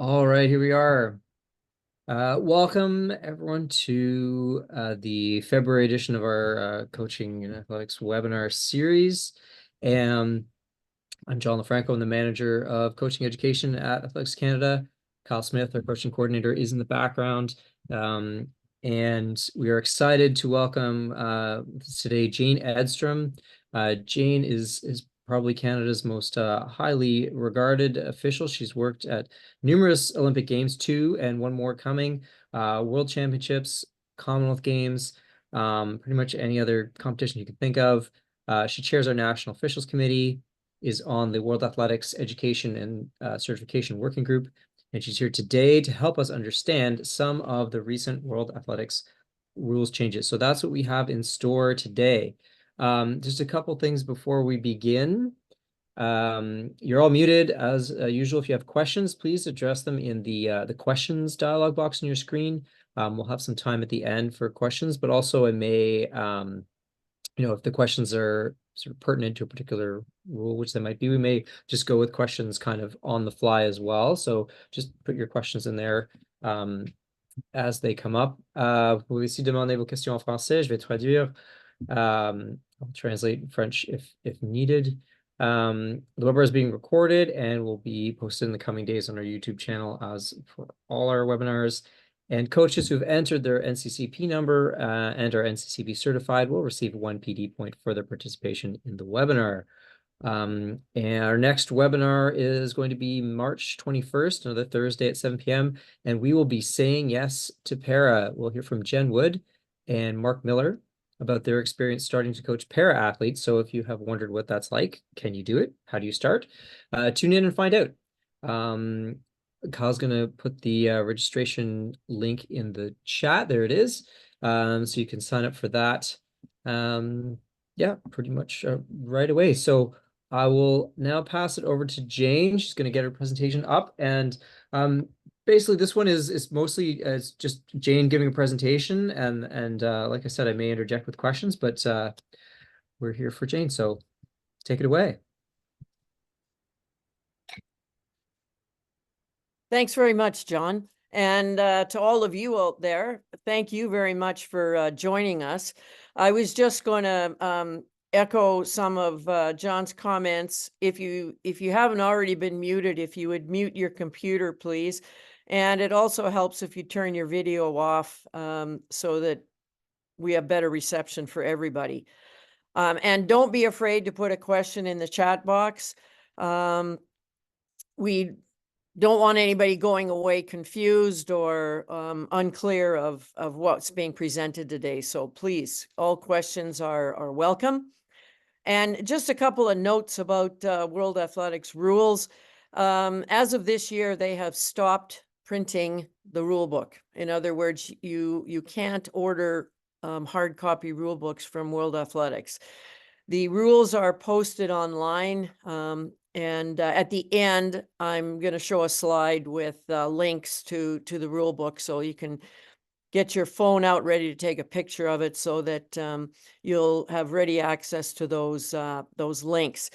All right, here we are. Welcome everyone to the February edition of our Coaching and Athletics webinar series. And I'm John LaFranco. I'm the manager of coaching education at Athletics Canada. Kyle Smith, our coaching coordinator, is in the background. And we are excited to welcome today Jane Edstrom. Jane is probably Canada's most highly regarded official. She's worked at numerous Olympic Games, 2 and 1 more coming, World Championships, Commonwealth Games, pretty much any other competition you can think of. She chairs our National Officials Committee, is on the World Athletics Education and Certification Working Group, and she's here today to help us understand some of the recent World Athletics rules changes. So that's what we have in store today. Just a couple things before we begin. You're all muted as usual. If you have questions, please address them in the questions dialog box on your screen. We'll have some time at the end for questions, but also I may, if the questions are sort of pertinent to a particular rule, which they might be, we may just go with questions kind of on the fly as well. So just put your questions in there as they come up. Vous pouvez aussi demander vos questions en français. Je vais traduire. I'll translate in French if needed. The webinar is being recorded and will be posted in the coming days on our YouTube channel, as for all our webinars. And coaches who've entered their NCCP number and are NCCP certified will receive 1 PD point for their participation in the webinar. And our next webinar is going to be March 21st, another Thursday at 7 p.m. And we will be saying yes to para. We'll hear from Jen Wood and Mark Miller about their experience starting to coach para athletes. So if you have wondered what that's like, can you do it? How do you start? Tune in and find out. Kyle's going to put the registration link in the chat. There it is. So you can sign up for that. Yeah, pretty much right away. So I will now pass it over to Jane. She's going to get her presentation up. And basically, this one is mostly just Jane giving a presentation. And like I said, I may interject with questions, but we're here for Jane. So take it away. Thanks very much, John. And to all of you out there, thank you very much for joining us. I was just going to echo some of John's comments. If you haven't already been muted, if you would mute your computer, please. And it also helps if you turn your video off so that we have better reception for everybody. And don't be afraid to put a question in the chat box. We don't want anybody going away confused or unclear of what's being presented today. So please, all questions are welcome. And just a couple of notes about World Athletics rules. As of this year, they have stopped printing the rule book. In other words, you can't order hard copy rule books from World Athletics. The rules are posted online. And at the end, I'm going to show a slide with links to the rule book, so you can get your phone out ready to take a picture of it, so that you'll have ready access to those links.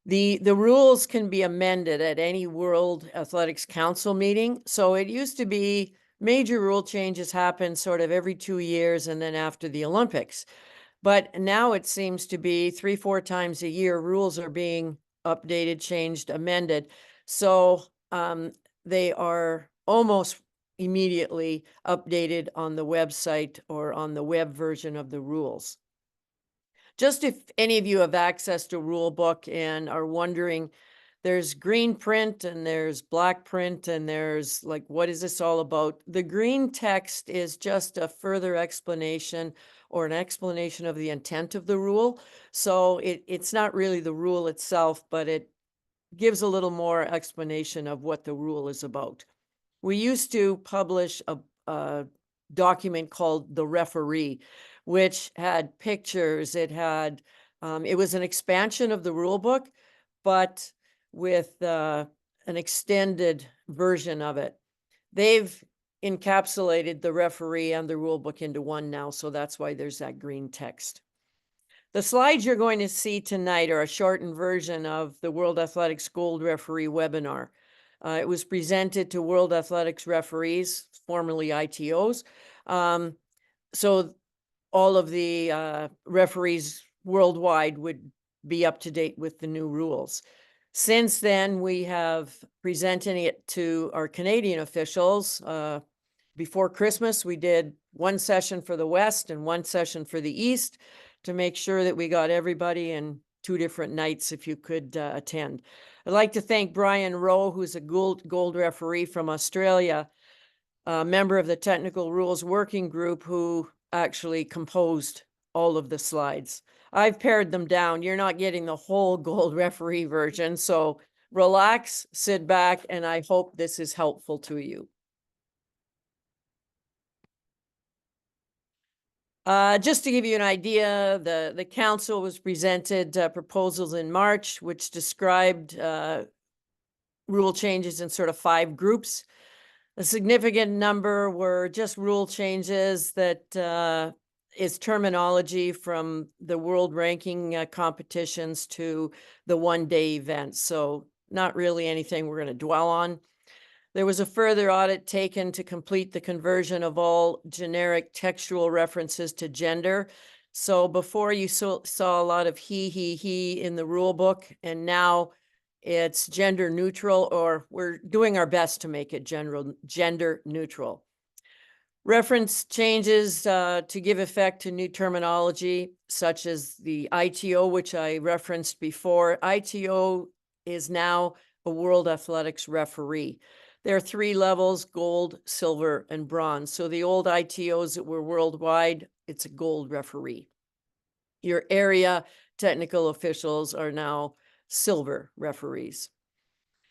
The rules can be amended at any World Athletics Council meeting. So it used to be major rule changes happen sort of every 2 years and then after the Olympics. But now it seems to be 3-4 times a year, rules are being updated, changed, amended. So they are almost immediately updated on the website or on the web version of the rules. Just if any of you have access to rule book and are wondering, there's green print and there's black print and there's like, what is this all about? The green text is just a further explanation or an explanation of the intent of the rule. So it's not really the rule itself, but it gives a little more explanation of what the rule is about. We used to publish a document called the referee, which had pictures. It had, it was an expansion of the rule book, but with an extended version of it. They've encapsulated the referee and the rule book into one now, so that's why there's that green text. The slides you're going to see tonight are a shortened version of the World Athletics Gold Referee webinar. It was presented to World Athletics referees, formerly ITOs. So all of the referees worldwide would be up to date with the new rules. Since then, we have presented it to our Canadian officials. Before Christmas, we did one session for the West and one session for the East to make sure that we got everybody in 2 different nights if you could attend. I'd like to thank Brian Rowe, who's a gold referee from Australia, a member of the Technical Rules Working Group, who actually composed all of the slides. I've pared them down. You're not getting the whole gold referee version, so relax, sit back, and I hope this is helpful to you. Just to give you an idea, the council was presented proposals in March, which described rule changes in sort of 5 groups. A significant number were just rule changes that is terminology from the world ranking competitions to the one-day events. So not really anything we're going to dwell on. There was a further audit taken to complete the conversion of all generic textual references to gender. So before you saw a lot of he in the rule book, and now it's gender neutral, or we're doing our best to make it gender neutral. Reference changes to give effect to new terminology, such as the ITO, which I referenced before. ITO is now a World Athletics referee. There are 3 levels: gold, silver, and bronze. So the old ITOs that were worldwide, it's a gold referee. Your area technical officials are now silver referees.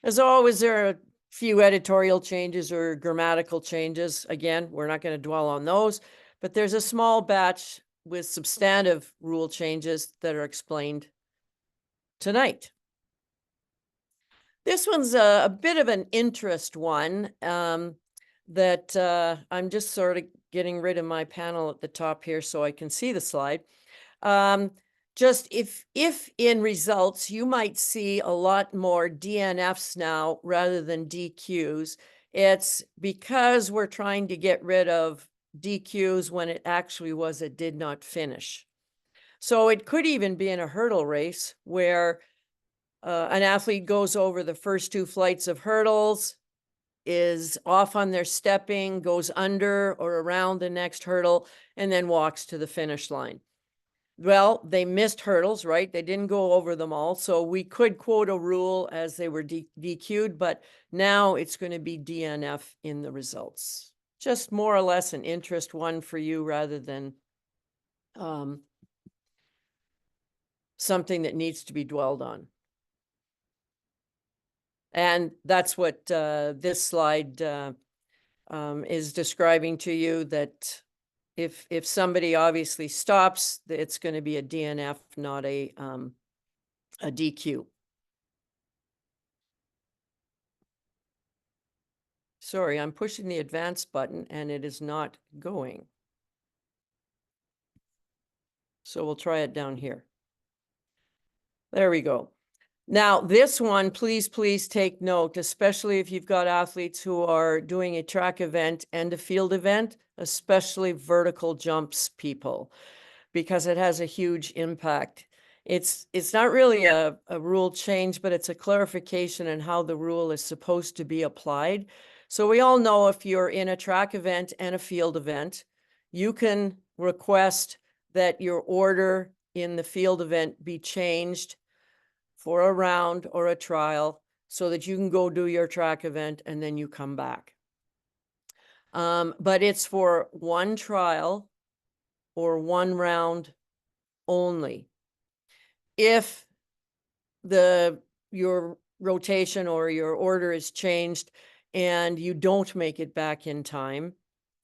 As always, there are a few editorial changes or grammatical changes. Again, we're not going to dwell on those, but there's a small batch with substantive rule changes that are explained tonight. This one's a bit of an interest one that I'm just sort of getting rid of my panel at the top here so I can see the slide. Just if in results, you might see a lot more DNFs now rather than DQs. It's because we're trying to get rid of DQs when it actually was a did not finish. So it could even be in a hurdle race where an athlete goes over the first 2 flights of hurdles, is off on their stepping, goes under or around the next hurdle, and then walks to the finish line. Well, they missed hurdles, right? They didn't go over them all. So we could quote a rule as they were DQ'd, but now it's going to be DNF in the results. Just more or less an interest one for you rather than something that needs to be dwelled on. And that's what this slide is describing to you, that if somebody obviously stops, it's going to be a DNF, not a DQ. Sorry, I'm pushing the advance button and it is not going. So we'll try it down here. There we go. Now, this one, please take note, especially if you've got athletes who are doing a track event and a field event, especially vertical jumps people, because it has a huge impact. It's not really a rule change, but it's a clarification in how the rule is supposed to be applied. So we all know if you're in a track event and a field event, you can request that your order in the field event be changed for a round or a trial so that you can go do your track event and then you come back. But it's for one trial or one round only. If your rotation or your order is changed and you don't make it back in time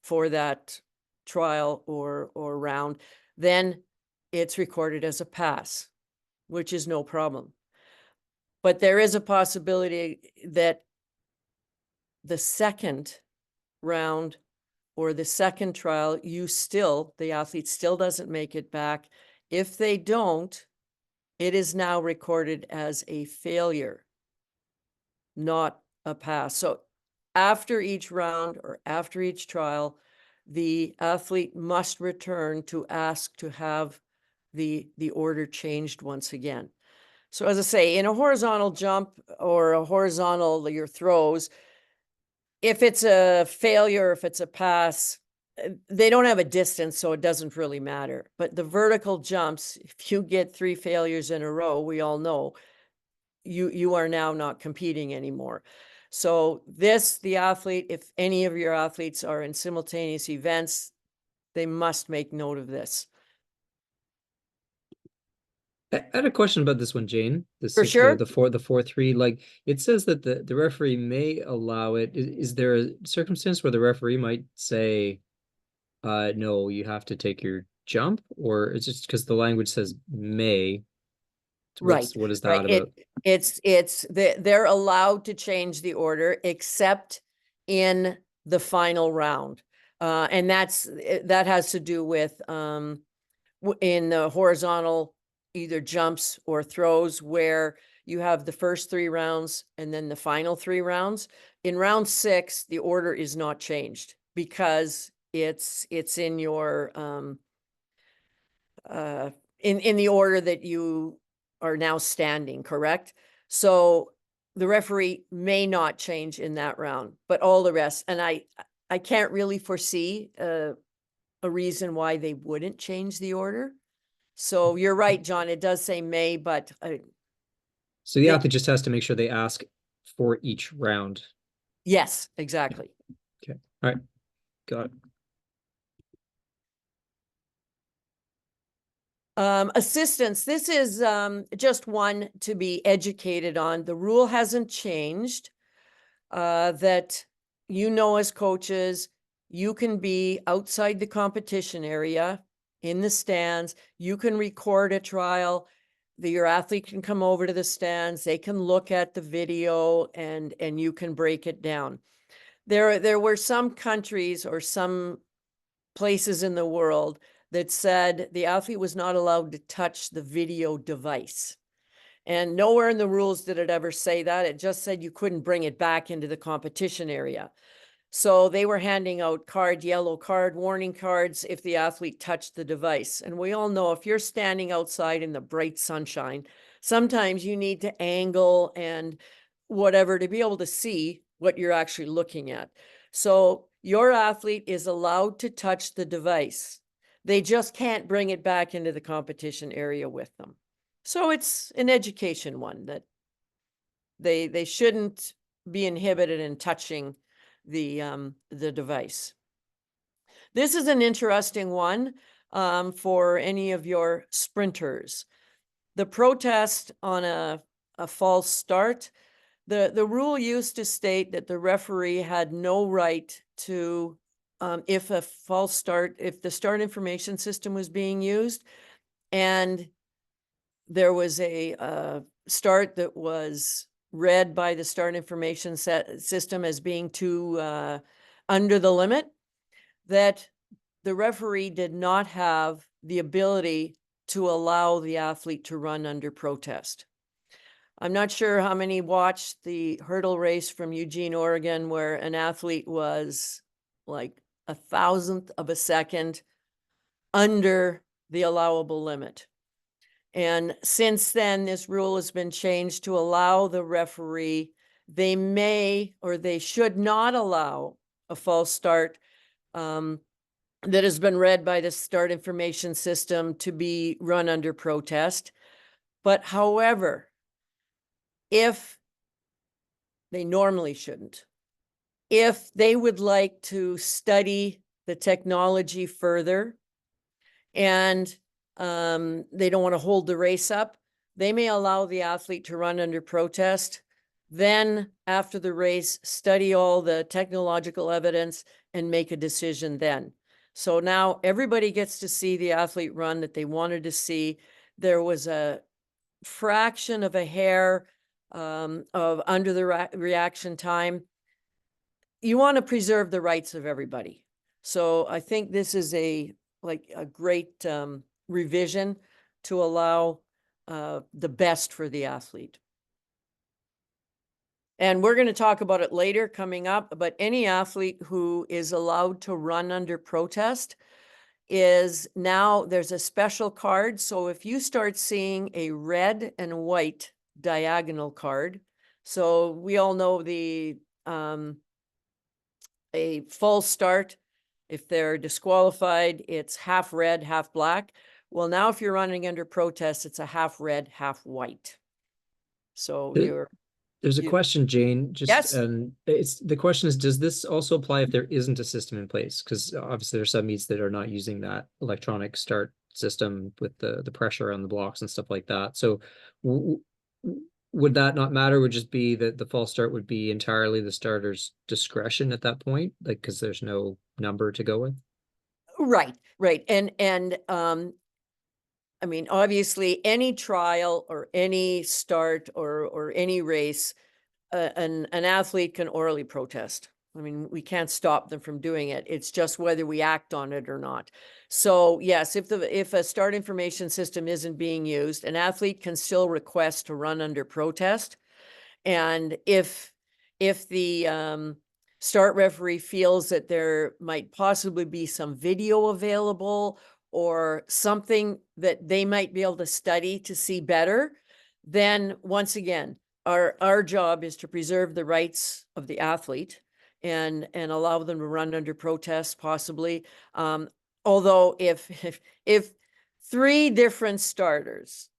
for that trial or round, then it's recorded as a pass, which is no problem. But there is a possibility that the second round or the second trial, the athlete still doesn't make it back. If they don't, it is now recorded as a failure, not a pass. So after each round or after each trial, the athlete must return to ask to have the order changed once again. So as I say, in a horizontal jump or a horizontal, your throws, if it's a failure, if it's a pass, they don't have a distance, so it doesn't really matter. But the vertical jumps, if you get 3 failures in a row, we all know you are now not competing anymore. So the athlete, if any of your athletes are in simultaneous events, they must make note of this. I had a question about this one, Jane. For sure. The 4-3. Like, it says that the referee may allow it. Is there a circumstance where the referee might say, no, you have to take your jump, or it's just because the language says may? Right. What is Right. that about? They're allowed to change the order except in the final round. And that has to do with in the horizontal either jumps or throws, where you have the first 3 rounds and then the final 3 rounds. In round 6, the order is not changed because it's in your in the order that you are now standing, correct? So the referee may not change in that round, but all the rest, and I can't really foresee a reason why they wouldn't change the order. So you're right, John, it does say may, but So the athlete just has to make sure they ask for each round. yes, exactly. Okay. All right. Got it. Assistance, this is just one to be educated on. The rule hasn't changed. That as coaches, you can be outside the competition area in the stands. You can record a trial. Your athlete can come over to the stands. They can look at the video and you can break it down. There were some countries or some places in the world that said the athlete was not allowed to touch the video device. And nowhere in the rules did it ever say that. It just said you couldn't bring it back into the competition area. So they were handing out yellow card, warning cards if the athlete touched the device. And we all know if you're standing outside in the bright sunshine, sometimes you need to angle and whatever to be able to see what you're actually looking at. So your athlete is allowed to touch the device. They just can't bring it back into the competition area with them. So it's an education one that they shouldn't be inhibited in touching the device. This is an interesting one for any of your sprinters. The protest on a false start. The rule used to state that the referee had no right to, if the start information system was being used and there was a start that was read by the start information system as being too under the limit, that the referee did not have the ability to allow the athlete to run under protest. I'm not sure how many watched the hurdle race from Eugene, Oregon, where an athlete was like 1,000th of a second under the allowable limit. And since then, this rule has been changed to allow the referee, they may or they should not allow a false start that has been read by the start information system to be run under protest. But however, if they normally shouldn't, if they would like to study the technology further and they don't want to hold the race up, they may allow the athlete to run under protest. Then after the race, study all the technological evidence and make a decision then. So now everybody gets to see the athlete run that they wanted to see. There was a fraction of a hair of under the reaction time. You want to preserve the rights of everybody. So I think this is a great revision to allow the best for the athlete. And we're going to talk about it later coming up, but any athlete who is allowed to run under protest is now, there's a special card. So if you start seeing a red and white diagonal card, so we all know the a false start, if they're disqualified, it's half red, half black. Well, now if you're running under protest, it's a half red, half white. So There's a question, Jane. Yes. The question is, does this also apply if there isn't a system in place? Because obviously there's some meets that are not using that electronic start system with the pressure on the blocks and stuff like that. So would that not matter? Would just be that the false start would be entirely the starter's discretion at that point, like because there's no number to go with? Right. And I mean, obviously, any trial or any start or any race, an athlete can orally protest. I mean, we can't stop them from doing it. It's just whether we act on it or not. So yes, if a start information system isn't being used, an athlete can still request to run under protest. And if the start referee feels that there might possibly be some video available or something that they might be able to study to see better, then once again, our job is to preserve the rights of the athlete and allow them to run under protest possibly. Although if 3 different starters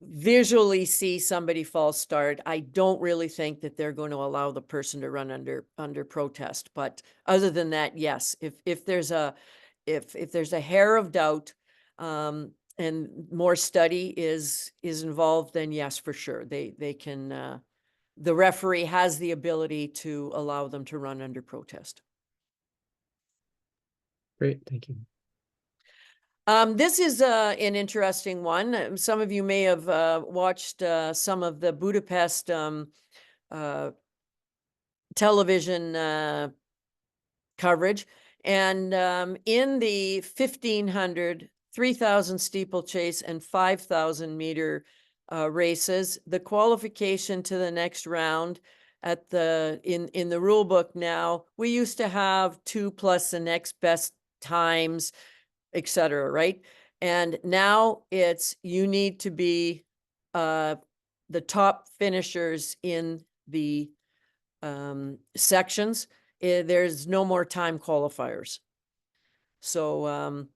visually see somebody false start, I don't really think that they're going to allow the person to run under protest. But other than that, yes, if there's a hair of doubt and more study is involved, then yes, for sure they can. The referee has the ability to allow them to run under protest. Great, thank you. This is an interesting one. Some of you may have watched some of the Budapest television coverage. And in the 1500, 3000 steeplechase and 5,000 meter races, the qualification to the next round at in the rule book now, we used to have 2 plus the next best times, etc. Right? And now it's you need to be the top finishers in the sections. There's no more time qualifiers. So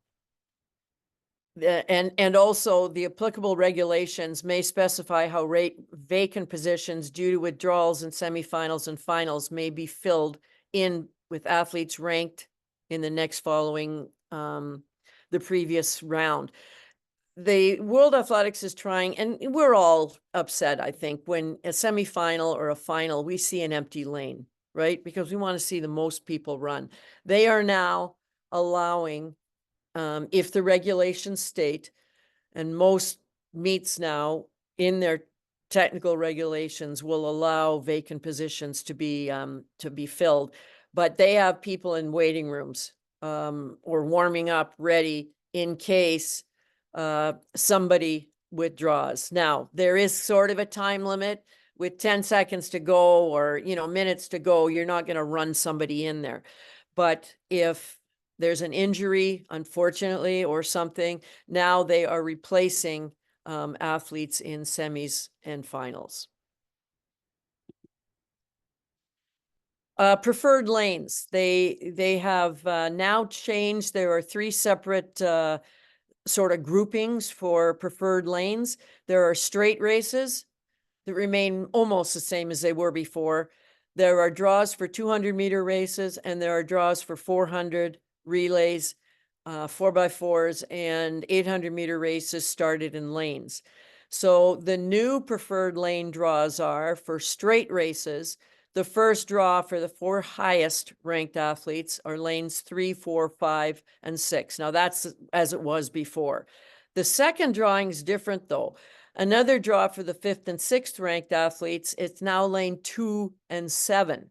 and also the applicable regulations may specify how vacant positions due to withdrawals in semifinals and finals may be filled in with athletes ranked in the next following the previous round. The World Athletics is trying, and we're all upset, I think, when a semifinal or a final, we see an empty lane, right? Because we want to see the most people run. They are now allowing, if the regulations state, and most meets now in their technical regulations will allow vacant positions to be filled, but they have people in waiting rooms or warming up ready in case somebody withdraws. Now, there is sort of a time limit with 10 seconds to go or, minutes to go. You're not going to run somebody in there. But if there's an injury, unfortunately, or something, now they are replacing athletes in semis and finals. Preferred lanes. They have now changed. There are 3 separate sort of groupings for preferred lanes. There are straight races that remain almost the same as they were before. There are draws for 200-meter races, and there are draws for 400 relays, 4x4s, and 800-meter races started in lanes. So the new preferred lane draws are for straight races. The first draw for the 4 highest ranked athletes are lanes 3, 4, 5, and 6. Now that's as it was before. The second drawing is different though. Another draw for the 5th and 6th ranked athletes, it's now lane 2 and 7.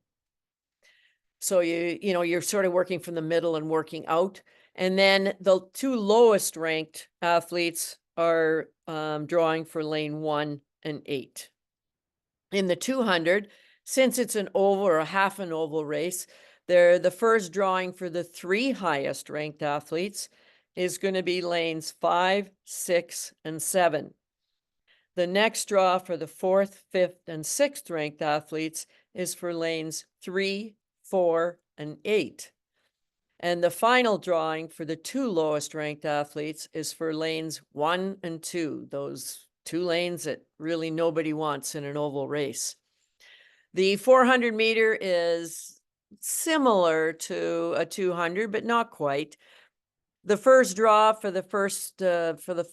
So you're sort of working from the middle and working out. And then the 2 lowest ranked athletes are drawing for lane 1 and 8. In the 200, since it's an oval or a half an oval race, the first drawing for the 3 highest ranked athletes is going to be lanes 5, 6, and 7. The next draw for the 4th, 5th, and 6th ranked athletes is for lanes 3, 4, and 8. And the final drawing for the 2 lowest ranked athletes is for lanes 1 and 2, those 2 lanes that really nobody wants in an oval race. The 400 meter is similar to a 200, but not quite. The first draw for the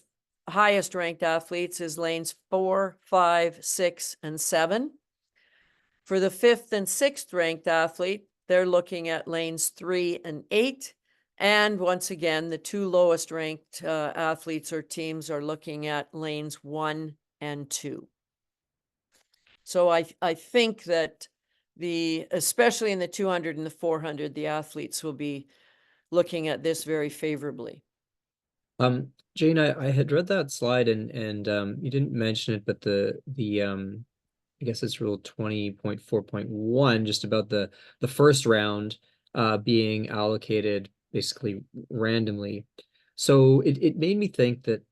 highest ranked athletes is lanes 4, 5, 6, and 7. For the 5th and 6th ranked athlete, they're looking at lanes 3 and 8. And once again, the 2 lowest ranked athletes or teams are looking at lanes 1 and 2. So I think that especially in the 200 and the 400, the athletes will be looking at this very favorably. Jane, I had read that slide and you didn't mention it, but the I guess it's rule 20.4.1, just about the first round being allocated basically randomly. So it made me think that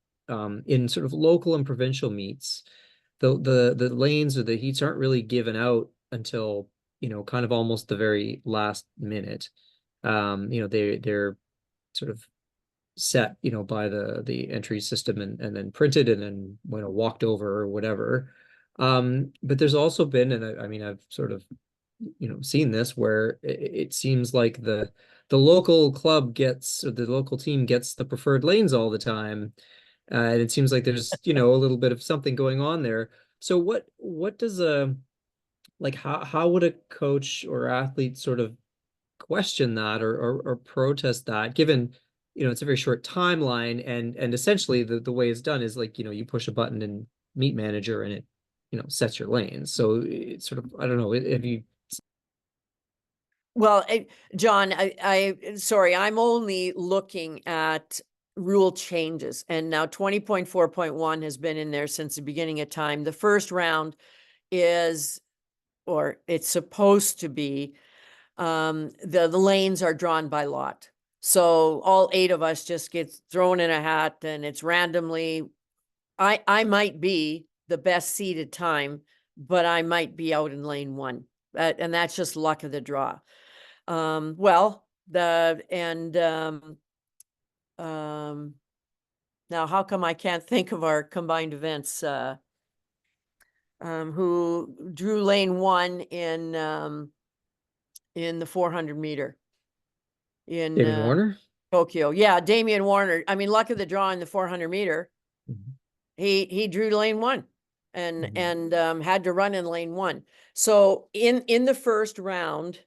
in sort of local and provincial meets, the lanes or the heats aren't really given out until, you know, kind of almost the very last minute. You know, they're sort of set, you know, by the entry system and then printed and then, you know, walked over or whatever. But there's also been, and I mean, I've sort of, you know, seen this where it seems like the local club gets, or the local team gets the preferred lanes all the time. And it seems like there's, you know, a little bit of something going on there. So what does like how would a coach or athlete sort of question that or protest that, given, you know, it's a very short timeline, and essentially the way it's done is like, you know, you push a button in Meet Manager and it, you know, sets your lanes. So it's sort of, I don't know, have you? Well, John, sorry, I'm only looking at rule changes, and now 20.4.1 has been in there since the beginning of time. The first round is, or it's supposed to be, the lanes are drawn by lot. So all 8 of us just get thrown in a hat and it's randomly. I might be the best seated time, but I might be out in lane 1. And that's just luck of the draw. Well, now how come I can't think of our combined events, who drew lane 1 in the 400 meter in David Warner? Tokyo? Yeah, Damian Warner. I mean, luck of the draw in the 400 meter. Mhm. He drew lane 1 and Mhm. had to run in lane 1. So in the first round,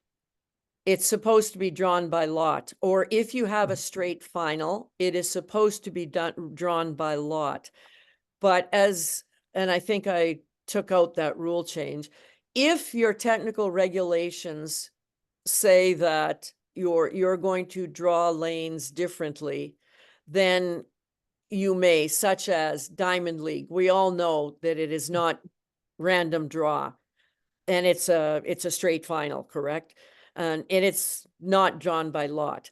it's supposed to be drawn by lot, or if you have a straight final, it is supposed to be drawn by lot. But and I think I took out that rule change. If your technical regulations say that you're going to draw lanes differently, then you may, such as Diamond League. We all know that it is not random draw, and it's a straight final, correct? And it's not drawn by lot.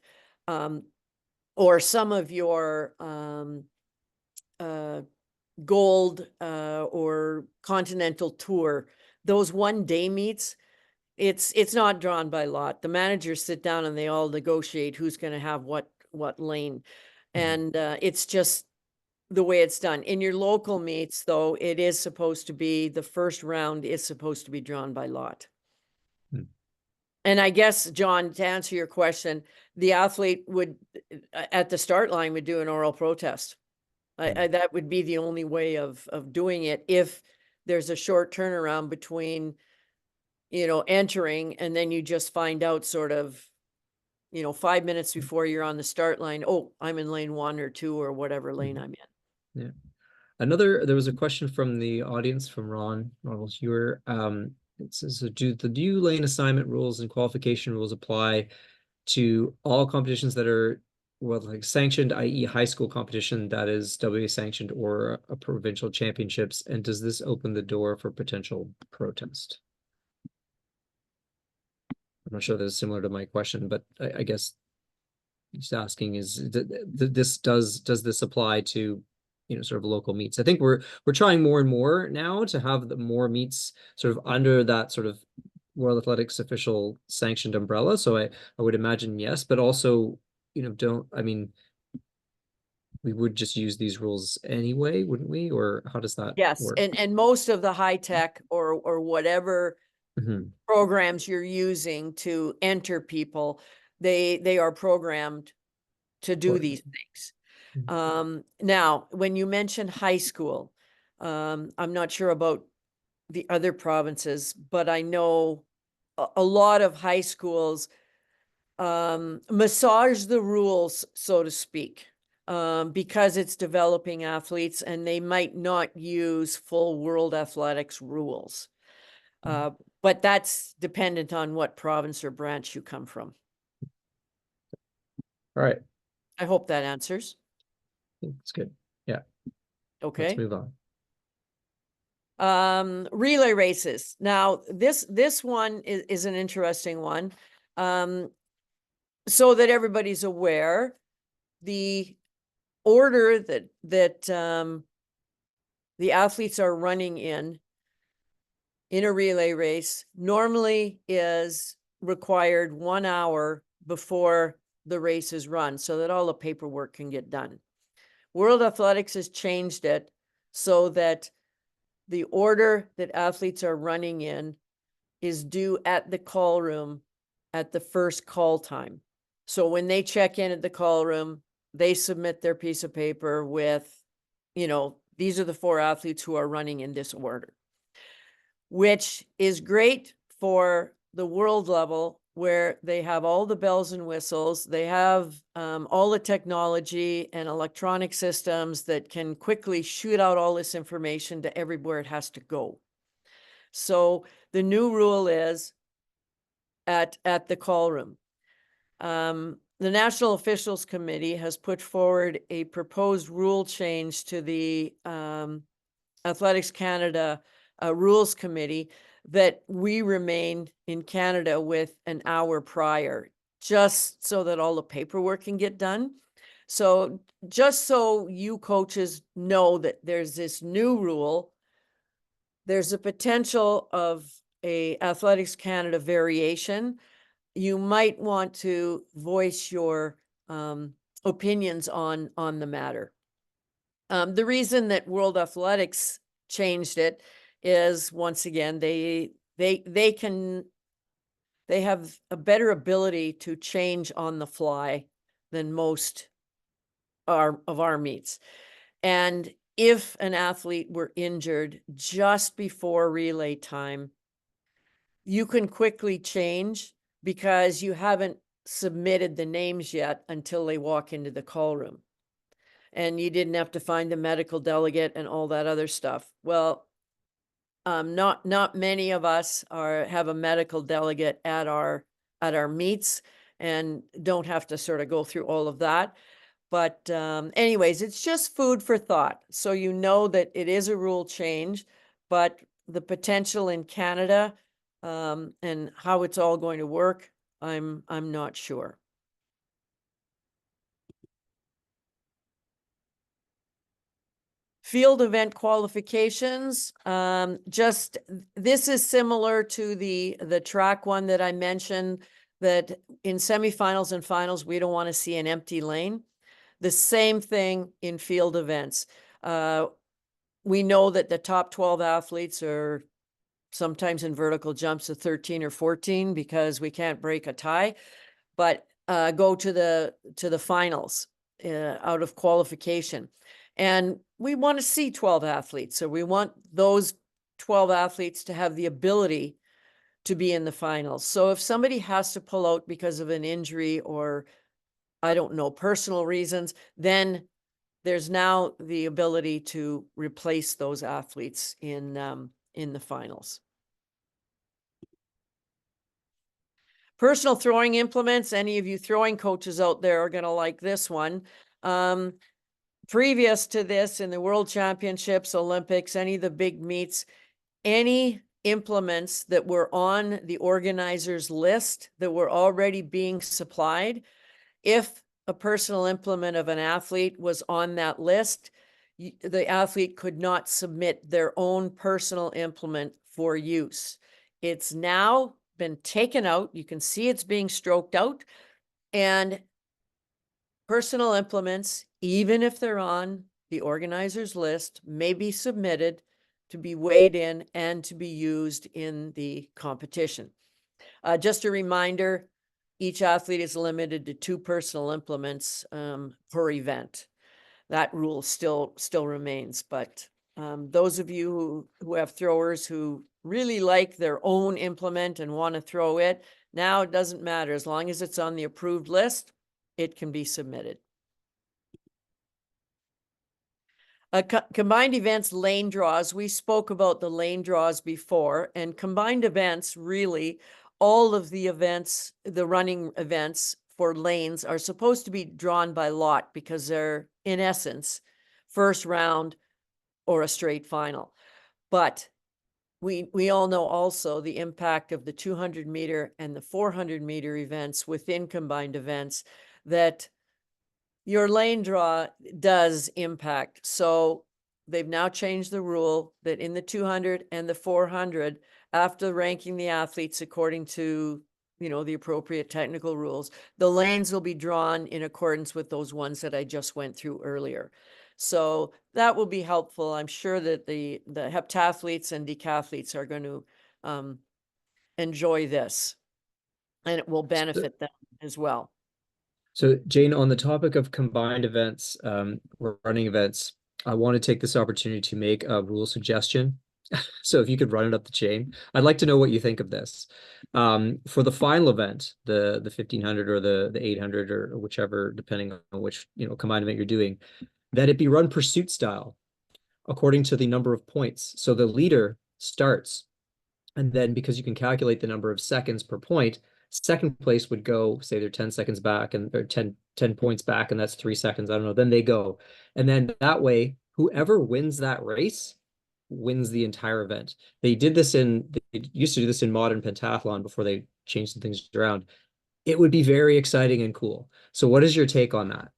Or some of your gold or continental tour, those 1-day meets, it's not drawn by lot. The managers sit down and they all negotiate who's going to have what lane. And it's just the way it's done. In your local meets, though, it is supposed to be, the first round is supposed to be drawn by lot. Mhm. And I guess, John, to answer your question, the athlete would, at the start line, would do an oral protest. That would be the only way of doing it, if there's a short turnaround between, you know, entering and then you just find out sort of, you know, 5 minutes before you're on the start line, oh, I'm in lane 1 or 2 or whatever lane I'm in. Yeah. There was a question from the audience from Ronald Hewer. It says, so do the new lane assignment rules and qualification rules apply to all competitions that are, well, like sanctioned, i.e. high school competition that is WA sanctioned, or a provincial championships? And does this open the door for potential protest? not sure that's similar to my question, but I guess just asking is does this apply to, you know, sort of local meets? I think we're trying more and more now to have the more meets sort of under that sort of World Athletics official sanctioned umbrella. So I would imagine yes, but also, you know, we would just use these rules anyway, wouldn't we? Or how does that Yes, work? and most of the high tech or whatever Mhm. programs you're using to enter people, they are programmed to do these things. Now, when you mention high school, I'm not sure about the other provinces, but I know a lot of high schools massage the rules, so to speak, because it's developing athletes and they might not use full world athletics rules. But that's dependent on what province or branch you come from. All right. I hope that answers. That's good. Yeah. Let's Okay. move on. Relay races. Now, this one is an interesting one. So that everybody's aware, the order that the athletes are running in a relay race normally is required 1 hour before the race is run so that all the paperwork can get done. World Athletics has changed it so that the order that athletes are running in is due at the call room at the first call time. So when they check in at the call room, they submit their piece of paper with, you know, these are the 4 athletes who are running in this order, which is great for the world level where they have all the bells and whistles. They have all the technology and electronic systems that can quickly shoot out all this information to everywhere it has to go. So the new rule is at the call room. The National Officials Committee has put forward a proposed rule change to the Athletics Canada Rules Committee that we remain in Canada with an hour prior, just so that all the paperwork can get done. So just so you coaches know that there's this new rule, there's a potential of a Athletics Canada variation. You might want to voice your opinions on the matter. The reason that World Athletics changed it is, once again, they have a better ability to change on the fly than most of our meets. And if an athlete were injured just before relay time, you can quickly change because you haven't submitted the names yet until they walk into the call room. And you didn't have to find the medical delegate and all that other stuff. Well, not many of us have a medical delegate at our meets and don't have to sort of go through all of that. But anyways, it's just food for thought. So you know that it is a rule change, but the potential in Canada and how it's all going to work, I'm not sure. Field event qualifications, just this is similar to the track one that I mentioned, that in semifinals and finals, we don't want to see an empty lane. The same thing in field events. We know that the top 12 athletes are sometimes in vertical jumps of 13 or 14 because we can't break a tie, but go to the finals out of qualification. And we want to see 12 athletes. So we want those 12 athletes to have the ability to be in the finals. So if somebody has to pull out because of an injury or, I don't know, personal reasons, then there's now the ability to replace those athletes in the finals. Personal throwing implements, any of you throwing coaches out there are going to like this one. Previous to this, in the World Championships, Olympics, any of the big meets, any implements that were on the organizer's list that were already being supplied. If a personal implement of an athlete was on that list, the athlete could not submit their own personal implement for use. It's now been taken out. You can see it's being stroked out, and personal implements, even if they're on the organizer's list, may be submitted to be weighed in and to be used in the competition. Just a reminder, each athlete is limited to 2 personal implements per event. That rule still remains, but those of you who have throwers who really like their own implement and want to throw it, now it doesn't matter. As long as it's on the approved list, it can be submitted. Combined events lane draws. We spoke about the lane draws before, and combined events, really, all of the events, the running events for lanes are supposed to be drawn by lot because they're, in essence, first round or a straight final. But we all know also the impact of the 200-meter and the 400-meter events within combined events, that your lane draw does impact. So they've now changed the rule that in the 200 and the 400, after ranking the athletes according to, the appropriate technical rules, the lanes will be drawn in accordance with those ones that I just went through earlier. So that will be helpful. I'm sure that the heptathletes and decathletes are going to enjoy this, and it will benefit them as well. So Jane, on the topic of combined events, or running events, I want to take this opportunity to make a rule suggestion. So if you could run it up the chain, I'd like to know what you think of this. For the final event, the 1500 or the 800 or whichever, depending on which combined event you're doing, that it be run pursuit style according to the number of points. So the leader starts, and then because you can calculate the number of seconds per point, second place would go, say they're 10 seconds back, and or 10 points back, and that's 3 seconds. I don't know. Then they go. And then that way, whoever wins that race wins the entire event. They used to do this in modern pentathlon before they changed some things around. It would be very exciting and cool. So what is your take on that?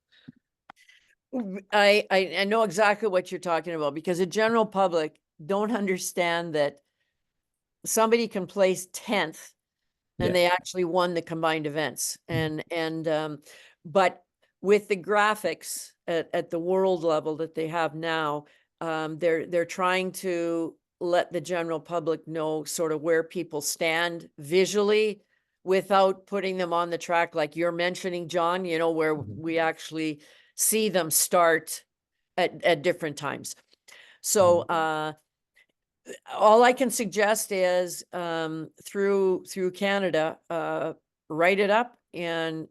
I know exactly what you're talking about, because the general public don't understand that somebody can place 10th and they actually won the combined events. But with the graphics at the world level that they have now, they're trying to let the general public know sort of where people stand visually without putting them on the track like you're mentioning, John, where we actually see them start at different times. So all I can suggest is through Canada, write it up and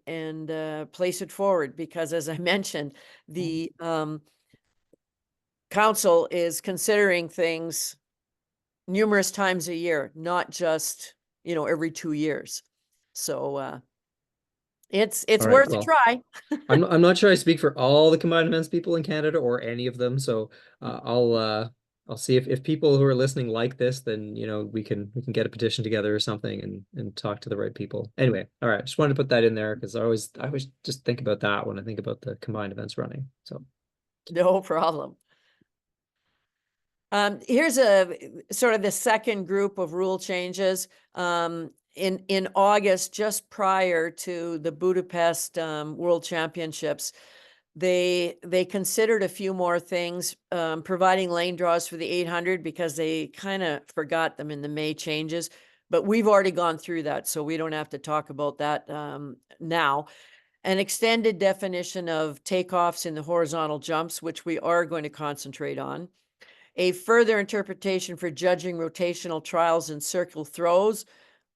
place it forward, because as I mentioned, the council is considering things numerous times a year, not just every 2 years. So it's All right, worth a well, try. I'm not sure I speak for all the combined events people in Canada or any of them. So I'll see if people who are listening like this, then we can get a petition together or something and talk to the right people. Anyway, all right, just wanted to put that in there because I always just think about that when I think about the combined events running. So no problem. Here's a sort of the second group of rule changes. In August, just prior to the Budapest World Championships, they considered a few more things, providing lane draws for the 800 because they kind of forgot them in the May changes. But we've already gone through that, so we don't have to talk about that now. An extended definition of takeoffs in the horizontal jumps, which we are going to concentrate on. A further interpretation for judging rotational trials and circle throws.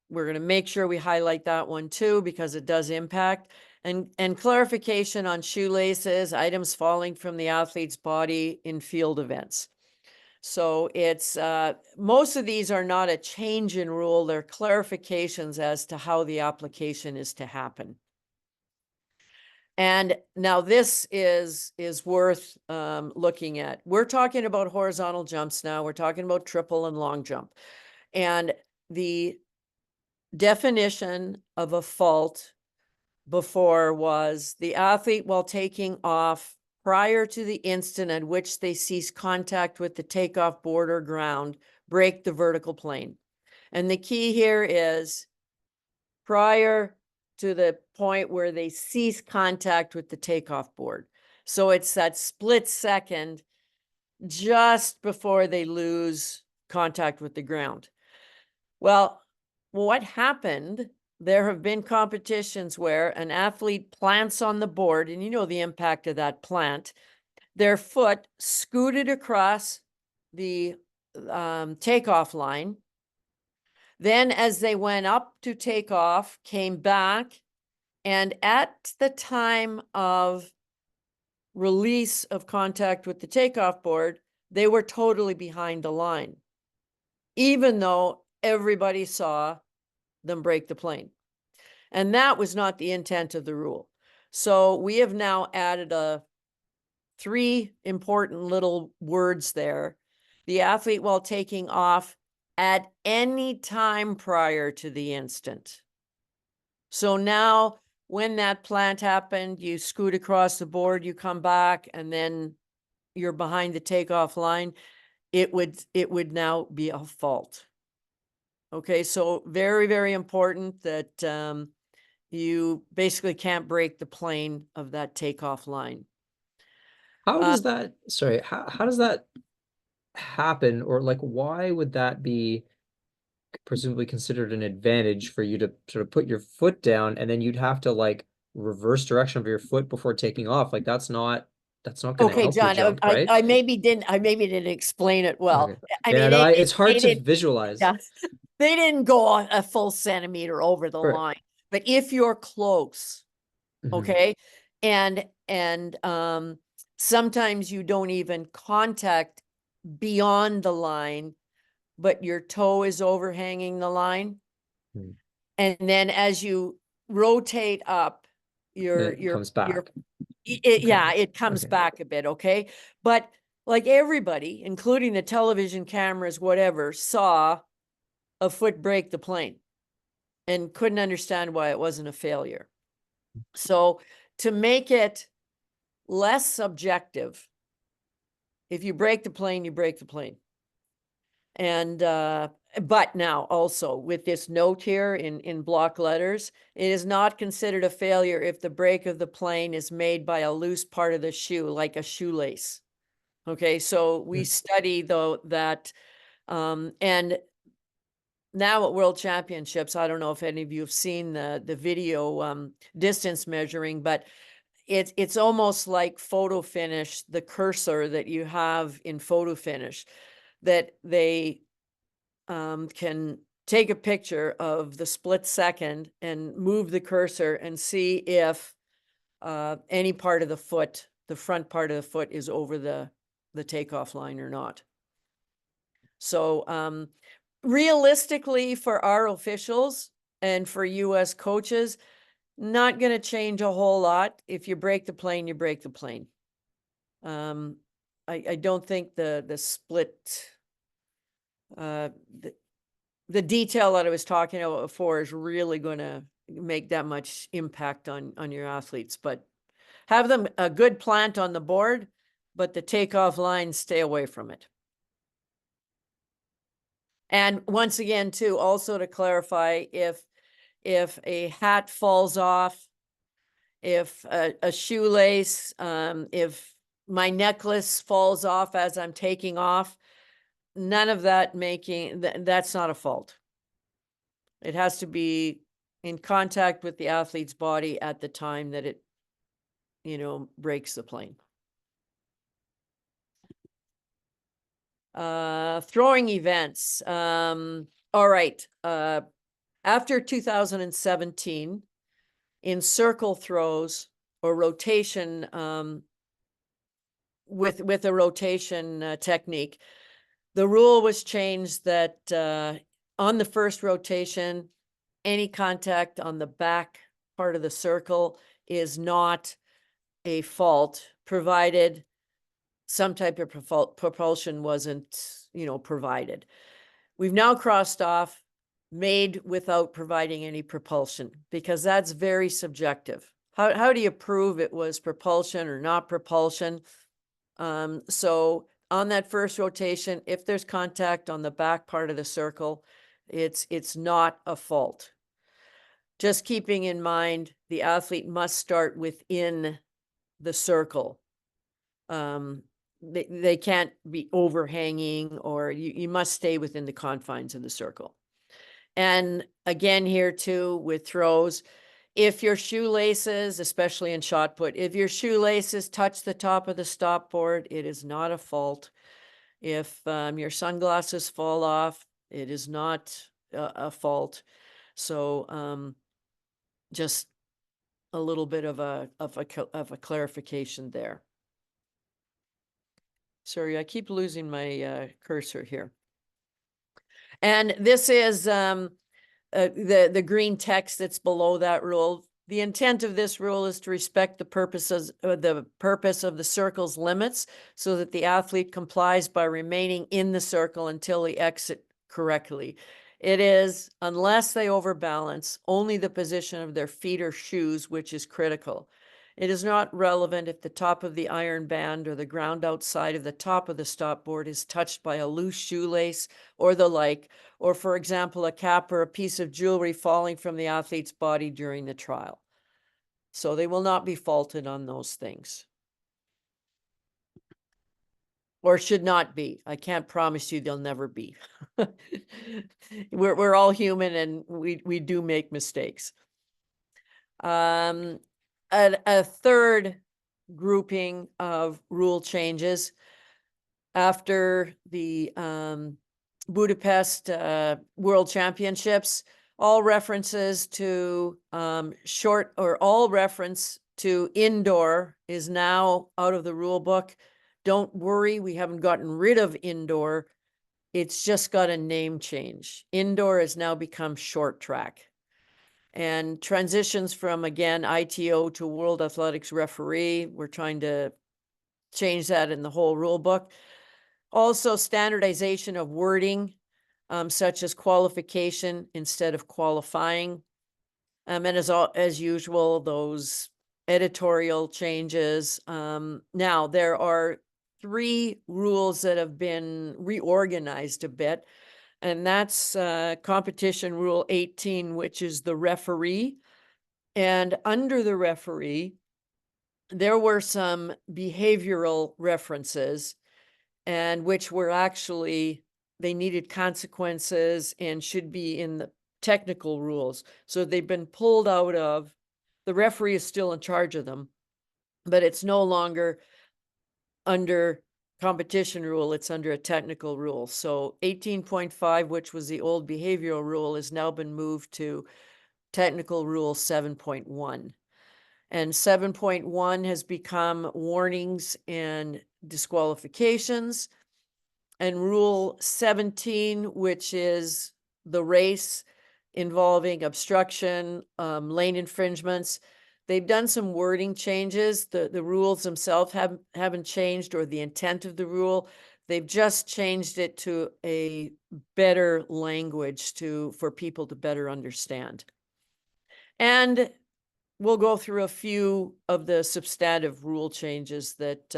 We're going to make sure we highlight that one too, because it does impact. And clarification on shoelaces, items falling from the athlete's body in field events. So it's most of these are not a change in rule, they're clarifications as to how the application is to happen. And now this is worth looking at. We're talking about horizontal jumps now. We're talking about triple and long jump. And the definition of a fault before was the athlete, while taking off prior to the instant at which they cease contact with the takeoff board or ground, break the vertical plane. And the key here is prior to the point where they cease contact with the takeoff board. So it's that split second just before they lose contact with the ground. Well, what happened, there have been competitions where an athlete plants on the board, and you know the impact of that plant. Their foot scooted across the takeoff line. Then as they went up to take off, came back, and at the time of release of contact with the takeoff board, they were totally behind the line, even though everybody saw them break the plane. And that was not the intent of the rule. So we have now added three important little words there. The athlete, while taking off at any time prior to the instant. So now when that plant happened, you scoot across the board, you come back, and then you're behind the takeoff line, it would now be a fault. Okay, so very, very important that you basically can't break the plane of that takeoff line. How does that, sorry, how does that happen? Or like, why would that be presumably considered an advantage for you to sort of put your foot down, and then you'd have to like reverse direction of your foot before taking off? Like that's not going to Okay, help you John, jump, right? I maybe didn't explain it well. Okay. I Yeah, mean, no, it's hard they to didn't, visualize. yeah, they didn't go a full centimeter over the Right. line. But if you're close, Mhm. okay, and sometimes you don't even contact beyond the line, but your toe is overhanging the line. Hmm. And then as you rotate up, It comes back. yeah, it comes Okay. back a bit, okay? But like everybody, including the television cameras, whatever, saw a foot break the plane and couldn't understand why it wasn't a failure. So to make it less subjective, if you break the plane, you break the plane. And but now also with this note here in block letters, it is not considered a failure if the break of the plane is made by a loose part of the shoe, like a shoelace. Okay, so we study though that and now at World Championships, I don't know if any of you have seen the video distance measuring, but it's almost like photo finish, the cursor that you have in photo finish, that they can take a picture of the split second and move the cursor and see if any part of the foot, the front part of the foot, is over the takeoff line or not. So realistically, for our officials and for US coaches, not going to change a whole lot. If you break the plane, you break the plane. I don't think the split, the detail that I was talking about before is really going to make that much impact on your athletes. But have them a good plant on the board, but the takeoff line, stay away from it. And once again, too, also to clarify, if a hat falls off, if a shoelace, if my necklace falls off as I'm taking off, none of that that's not a fault. It has to be in contact with the athlete's body at the time that it, breaks the plane. Throwing events. All right. After 2017, in circle throws or rotation, with a rotation technique, the rule was changed that on the first rotation, any contact on the back part of the circle is not a fault, provided some type of propulsion wasn't, provided. We've now crossed off made without providing any propulsion, because that's very subjective. How do you prove it was propulsion or not propulsion? So on that first rotation, if there's contact on the back part of the circle, it's not a fault. Just keeping in mind, the athlete must start within the circle. They can't be overhanging, or you must stay within the confines of the circle. And again, here too, with throws, if your shoelaces, especially in shot put, if your shoelaces touch the top of the stop board, it is not a fault. If your sunglasses fall off, it is not a fault. So just a little bit of a clarification there. Sorry, I keep losing my cursor here. And this is the green text that's below that rule. The intent of this rule is to respect the purpose of the circle's limits, so that the athlete complies by remaining in the circle until they exit correctly. It is, unless they overbalance, only the position of their feet or shoes which is critical. It is not relevant if the top of the iron band or the ground outside of the top of the stop board is touched by a loose shoelace or the like, or for example, a cap or a piece of jewelry falling from the athlete's body during the trial. So they will not be faulted on those things. Or should not be. I can't promise you they'll never be. We're all human, and we do make mistakes. A third grouping of rule changes after the Budapest World Championships, all references to all reference to indoor is now out of the rule book. Don't worry, we haven't gotten rid of indoor. It's just got a name change. Indoor has now become short track. And transitions from, again, ITO to World Athletics referee, we're trying to change that in the whole rule book. Also, standardization of wording, such as qualification instead of qualifying. And as usual, those editorial changes. Now, there are 3 rules that have been reorganized a bit, and that's competition rule 18, which is the referee. And under the referee, there were some behavioral references, and which were actually, they needed consequences and should be in the technical rules. So they've been pulled out of, the referee is still in charge of them, but it's no longer under competition rule, it's under a technical rule. So 18.5, which was the old behavioral rule, has now been moved to technical rule 7.1. And 7.1 has become warnings and disqualifications. And rule 17, which is the race involving obstruction, lane infringements, they've done some wording changes. The rules themselves haven't changed, or the intent of the rule. They've just changed it to a better language for people to better understand. And we'll go through a few of the substantive rule changes that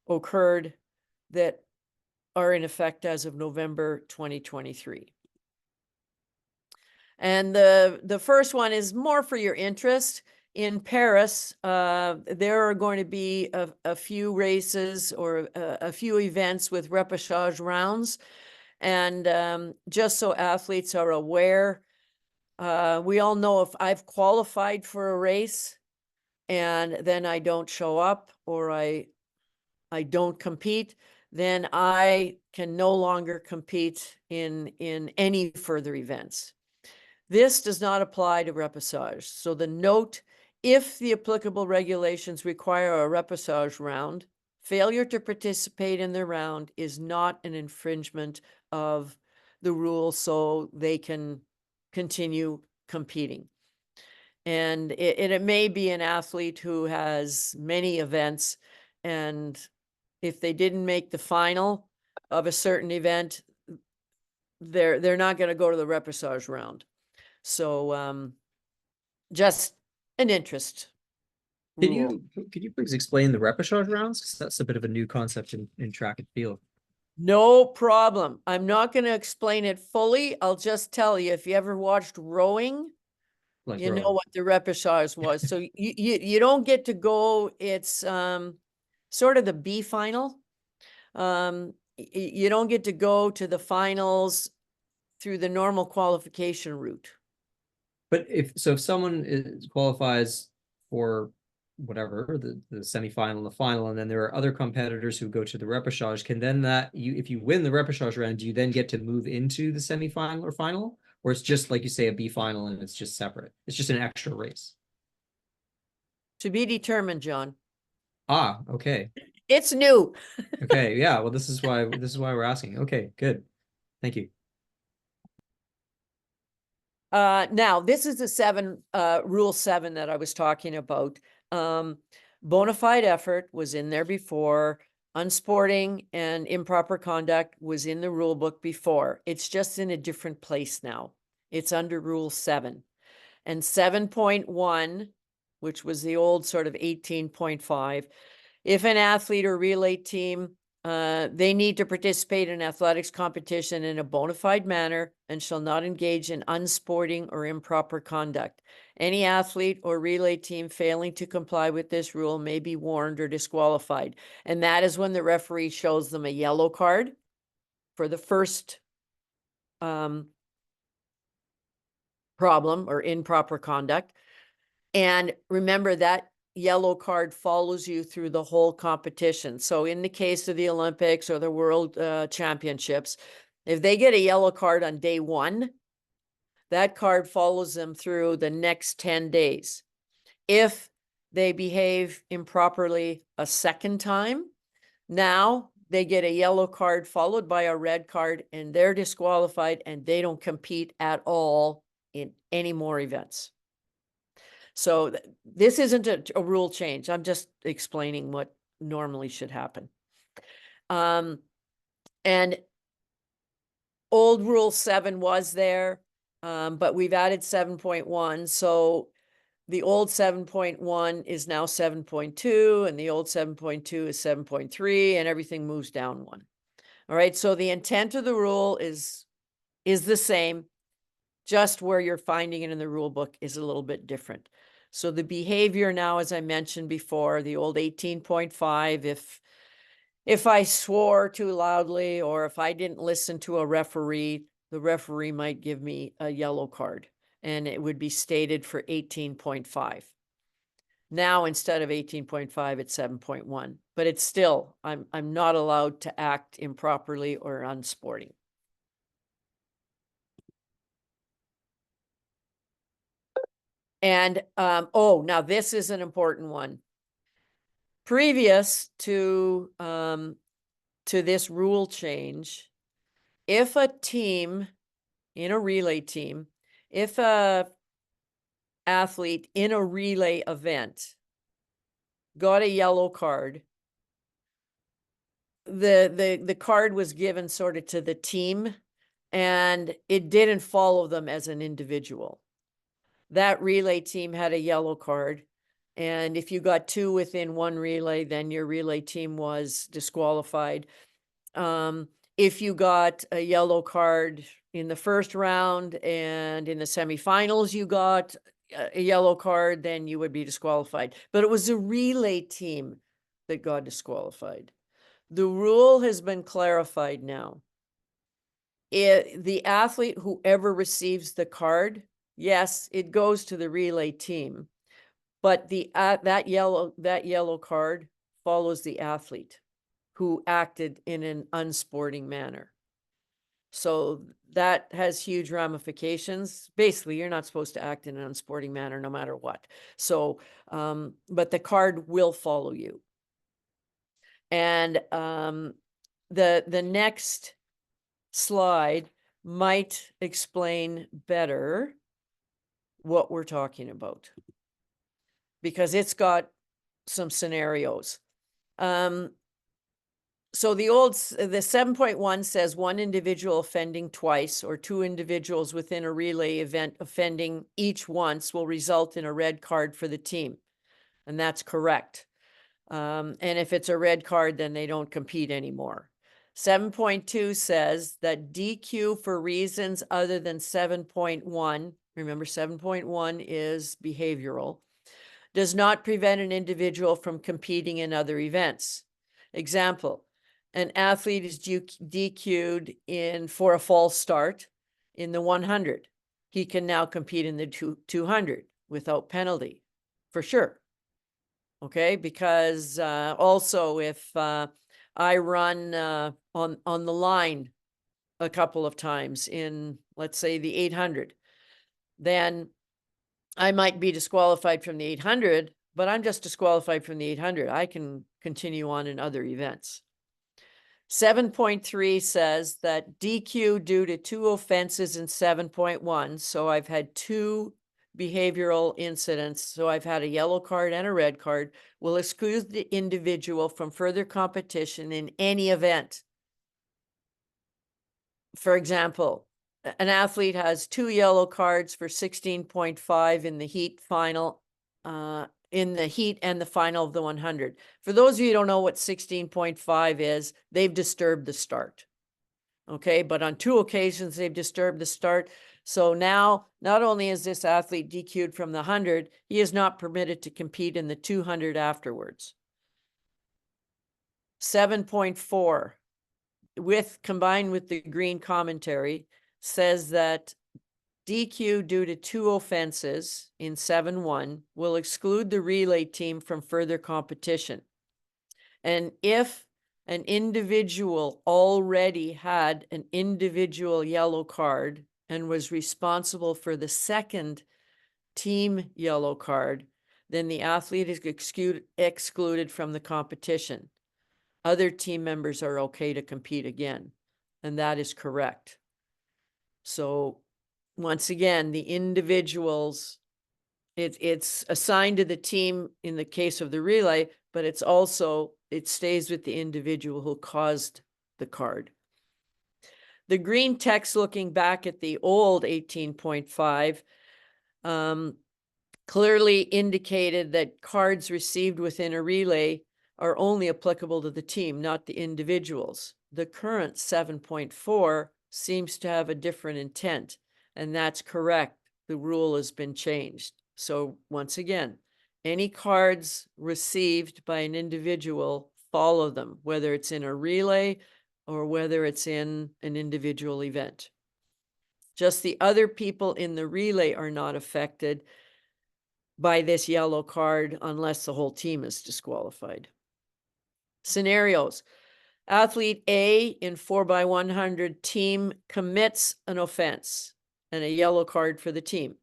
occurred that are in effect as of November 2023. And the first one is more for your interest. In Paris, there are going to be a few races or a few events with repechage rounds. And just so athletes are aware, we all know if I've qualified for a race and then I don't show up, or I don't compete, then I can no longer compete in any further events. This does not apply to repechage. So the note, if the applicable regulations require a repechage round, failure to participate in the round is not an infringement of the rule, so they can continue competing. And it may be an athlete who has many events, and if they didn't make the final of a certain event, they're not going to go to the repechage round. So just an interest rule. Could you please explain the repechage rounds? Because that's a bit of a new concept in track and field. No problem. I'm not going to explain it fully. I'll just tell you, if you ever watched rowing, Like you know rowing. what the repechage was. So you don't get to go. It's sort of the B final. You don't get to go to the finals through the normal qualification route. But if someone qualifies for whatever the semifinal, the final, and then there are other competitors who go to the repechage, can then if you win the repechage round, do you then get to move into the semifinal or final, or it's just like you say a B final and it's just separate? It's just an extra race. To be determined, John. Ah, okay. It's new. Okay, yeah. Well, this is why we're asking. Okay, good. Thank you. Now this is the rule 7 that I was talking about. Bona fide effort was in there before. Unsporting and improper conduct was in the rule book before. It's just in a different place now. It's under rule 7. And 7.1, which was the old sort of 18.5, if an athlete or relay team, they need to participate in athletics competition in a bona fide manner and shall not engage in unsporting or improper conduct. Any athlete or relay team failing to comply with this rule may be warned or disqualified. And that is when the referee shows them a yellow card for the first problem or improper conduct. And remember that yellow card follows you through the whole competition. So in the case of the Olympics or the World Championships, if they get a yellow card on day 1, that card follows them through the next 10 days. If they behave improperly a second time, now they get a yellow card followed by a red card, and they're disqualified and they don't compete at all in any more events. So this isn't a rule change. I'm just explaining what normally should happen. And old rule 7 was there, but we've added 7.1. So the old 7.1 is now 7.2, and the old 7.2 is 7.3, and everything moves down 1. All right. So the intent of the rule is the same, just where you're finding it in the rule book is a little bit different. So the behavior now, as I mentioned before, the old 18.5, if I swore too loudly or if I didn't listen to a referee, the referee might give me a yellow card, and it would be stated for 18.5. Now, instead of 18.5, it's 7.1, but it's still, I'm not allowed to act improperly or unsporting. And, now this is an important one. Previous to this rule change, if a team in a relay team, if a athlete in a relay event got a yellow card, the card was given sort of to the team, and it didn't follow them as an individual. That relay team had a yellow card, and if you got 2 within one relay, then your relay team was disqualified. If you got a yellow card in the first round and in the semifinals you got a yellow card, then you would be disqualified. But it was a relay team that got disqualified. The rule has been clarified now. The athlete, whoever receives the card, yes, it goes to the relay team, but that yellow card follows the athlete who acted in an unsporting manner. So that has huge ramifications. Basically, you're not supposed to act in an unsporting manner no matter what. So, but the card will follow you. And the next slide might explain better what we're talking about, because it's got some scenarios. So the 7.1 says one individual offending twice or two individuals within a relay event offending each once will result in a red card for the team. And that's correct. And if it's a red card, then they don't compete anymore. 7.2 says that DQ for reasons other than 7.1, remember 7.1 is behavioral, does not prevent an individual from competing in other events. Example, an athlete is DQ'd for a false start in the 100. He can now compete in the 200 without penalty, for sure. Okay, because also if I run on the line a couple of times in, let's say, the 800, then I might be disqualified from the 800, but I'm just disqualified from the 800. I can continue on in other events. 7.3 says that DQ due to two offenses in 7.1. So I've had two behavioral incidents. So I've had a yellow card and a red card, will exclude the individual from further competition in any event. For example, an athlete has two yellow cards for 16.5 in the heat final, in the heat and the final of the 100. For those of you who don't know what 16.5 is, they've disturbed the start. Okay, but on two occasions, they've disturbed the start. So now, not only is this athlete DQ'd from the 100, he is not permitted to compete in the 200 afterwards. 7.4, combined with the green commentary, says that DQ due to two offenses in 7.1 will exclude the relay team from further competition. And if an individual already had an individual yellow card and was responsible for the second team yellow card, then the athlete is excluded from the competition. Other team members are okay to compete again, and that is correct. So once again, the individuals, it's assigned to the team in the case of the relay, but it's also, it stays with the individual who caused the card. The green text looking back at the old 18.5 clearly indicated that cards received within a relay are only applicable to the team, not the individuals. The current 7.4 seems to have a different intent, and that's correct. The rule has been changed. So once again, any cards received by an individual, follow them, whether it's in a relay or whether it's in an individual event. Just the other people in the relay are not affected by this yellow card unless the whole team is disqualified. Scenarios. Athlete A in 4x100 team commits an offense and a yellow card for the team.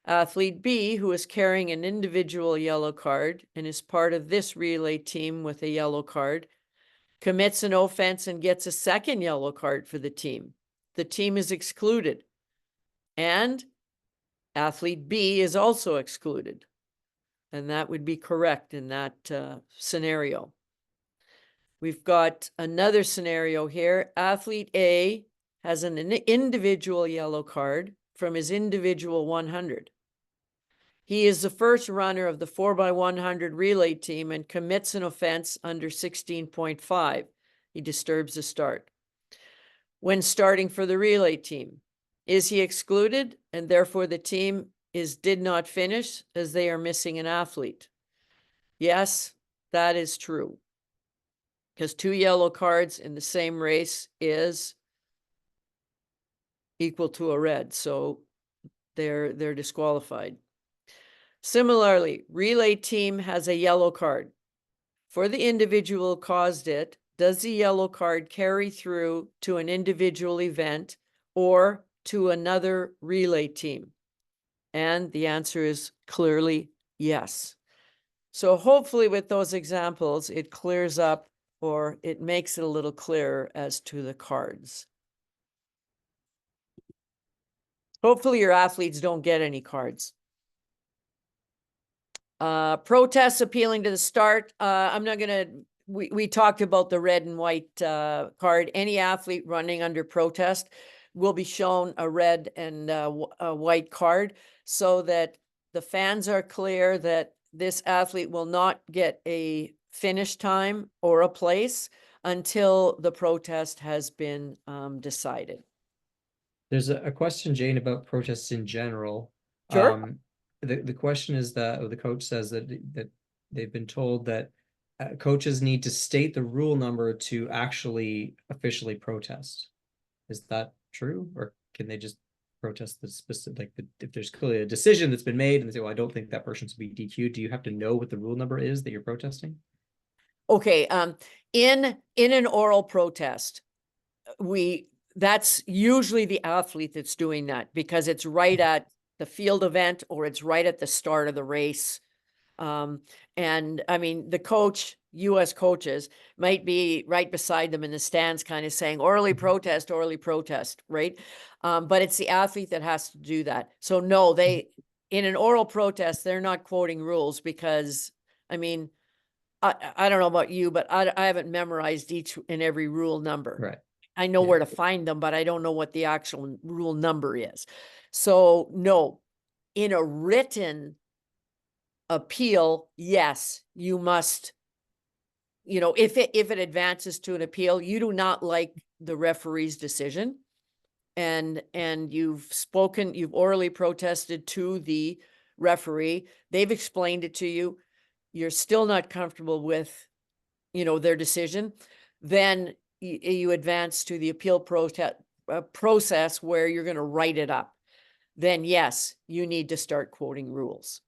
Athlete B, who is carrying an individual yellow card and is part of this relay team with a yellow card, commits an offense and gets a second yellow card for the team. The team is excluded, and athlete B is also excluded. And that would be correct in that scenario. We've got another scenario here. Athlete A has an individual yellow card from his individual 100. He is the first runner of the 4x100 relay team and commits an offense under 16.5. He disturbs the start. When starting for the relay team, is he excluded and therefore the team did not finish as they are missing an athlete? Yes, that is true. Because two yellow cards in the same race is equal to a red, so they're disqualified. Similarly, relay team has a yellow card. For the individual who caused it, does the yellow card carry through to an individual event or to another relay team? And the answer is clearly yes. So hopefully with those examples, it clears up, or it makes it a little clearer as to the cards. Hopefully your athletes don't get any cards. Protests appealing to the start. I'm not going to we talked about the red and white card. Any athlete running under protest will be shown a red and a white card, so that the fans are clear that this athlete will not get a finish time or a place until the protest has been decided. There's a question, Jane, about protests in general. Sure. The question is that, or the coach says that they've been told that coaches need to state the rule number to actually officially protest. Is that true, or can they just protest the specific, like if there's clearly a decision that's been made and they say, well, I don't think that person should be DQ'd, do you have to know what the rule number is that you're protesting? Okay, in an oral protest, that's usually the athlete that's doing that, because it's right at the field event or it's right at the start of the race. And I mean, the coach, US coaches, might be right beside them in the stands, kind of saying orally protest, right? But it's the athlete that has to do that. So no, in an oral protest, they're not quoting rules, because I mean, I don't know about you, but I haven't memorized each and every rule number. Right. I know where to find them, but I don't know what the actual rule number is. So no, in a written appeal, yes, you must, if it advances to an appeal, you do not like the referee's decision, and you've orally protested to the referee, they've explained it to you, you're still not comfortable with, their decision, then you advance to the appeal process where you're going to write it up. Then yes, you need to start quoting rules.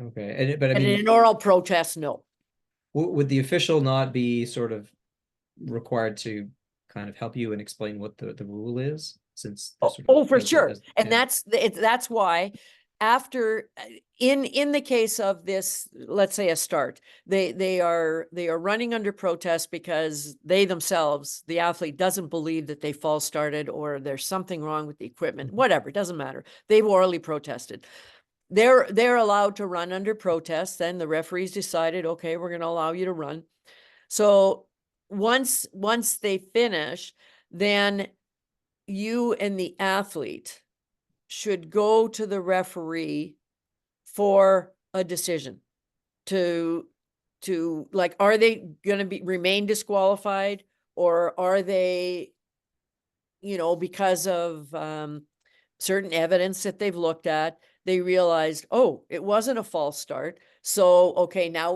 Okay, but I mean, in an oral protest, no. Would the official not be sort of required to kind of help you and explain what the rule is, since for sure. And that's why after, in the case of this, let's say a start, they are running under protest because they themselves, the athlete, doesn't believe that they false started, or there's something wrong with the equipment, whatever, it doesn't matter. They've orally protested. They're allowed to run under protest. Then the referees decided, okay, we're going to allow you to run. So once they finish, then you and the athlete should go to the referee for a decision to like, are they going to remain disqualified, or are they, because of certain evidence that they've looked at, they realized, oh, it wasn't a false start. So, okay, now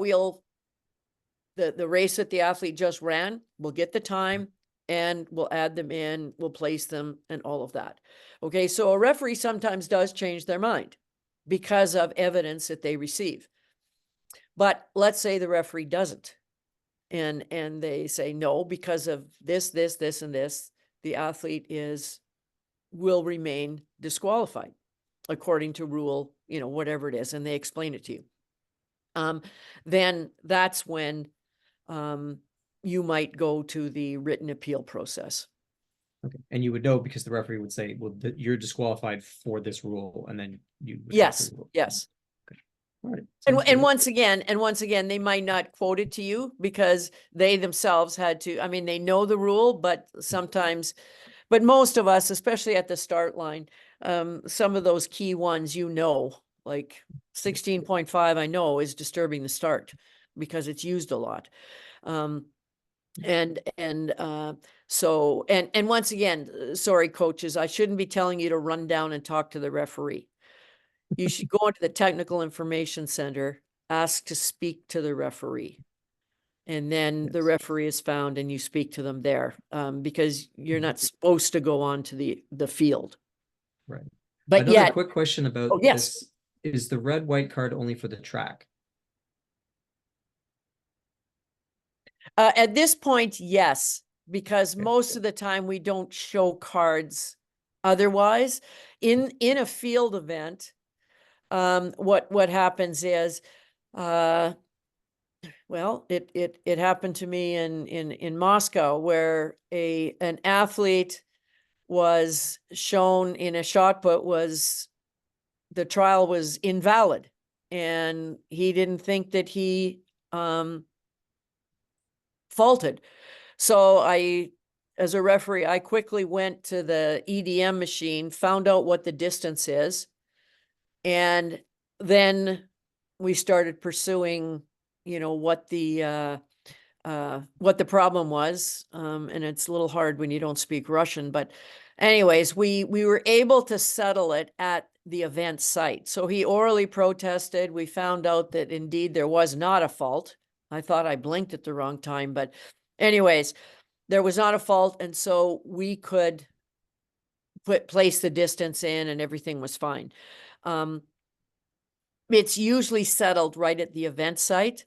the race that the athlete just ran, we'll get the time and we'll add them in, we'll place them, and all of that. Okay, so a referee sometimes does change their mind because of evidence that they receive. But let's say the referee doesn't, and they say, no, because of this, and this, the athlete will remain disqualified according to rule, whatever it is, and they explain it to you. Then that's when you might go to the written appeal process. Okay, and you would know because the referee would say, well, you're disqualified for this rule, and then you would yes. Okay. All right. And once again, they might not quote it to you because they themselves had to, I mean, they know the rule, but sometimes, but most of us, especially at the start line, some of those key ones, like 16.5, I know is disturbing the start because it's used a lot. So once again, sorry, coaches, I shouldn't be telling you to run down and talk to the referee. You should go into the technical information center, ask to speak to the referee. And then the referee is found and you speak to them there, because you're not supposed to go on to the field. Right. But another quick question about yes. this: is the red white card only for the track? At this point, yes, because most of the time we don't show cards otherwise. In a field event, what happens is, well, it happened to me in Moscow, where an athlete was shown in a shot put, the trial was invalid, and he didn't think that he faulted. So as a referee, I quickly went to the EDM machine, found out what the distance is, and then we started pursuing, what the problem was. And it's a little hard when you don't speak Russian, but anyways, we were able to settle it at the event site. So he orally protested. We found out that indeed there was not a fault. I thought I blinked at the wrong time, but anyways, there was not a fault. And so we could place the distance in and everything was fine. It's usually settled right at the event site.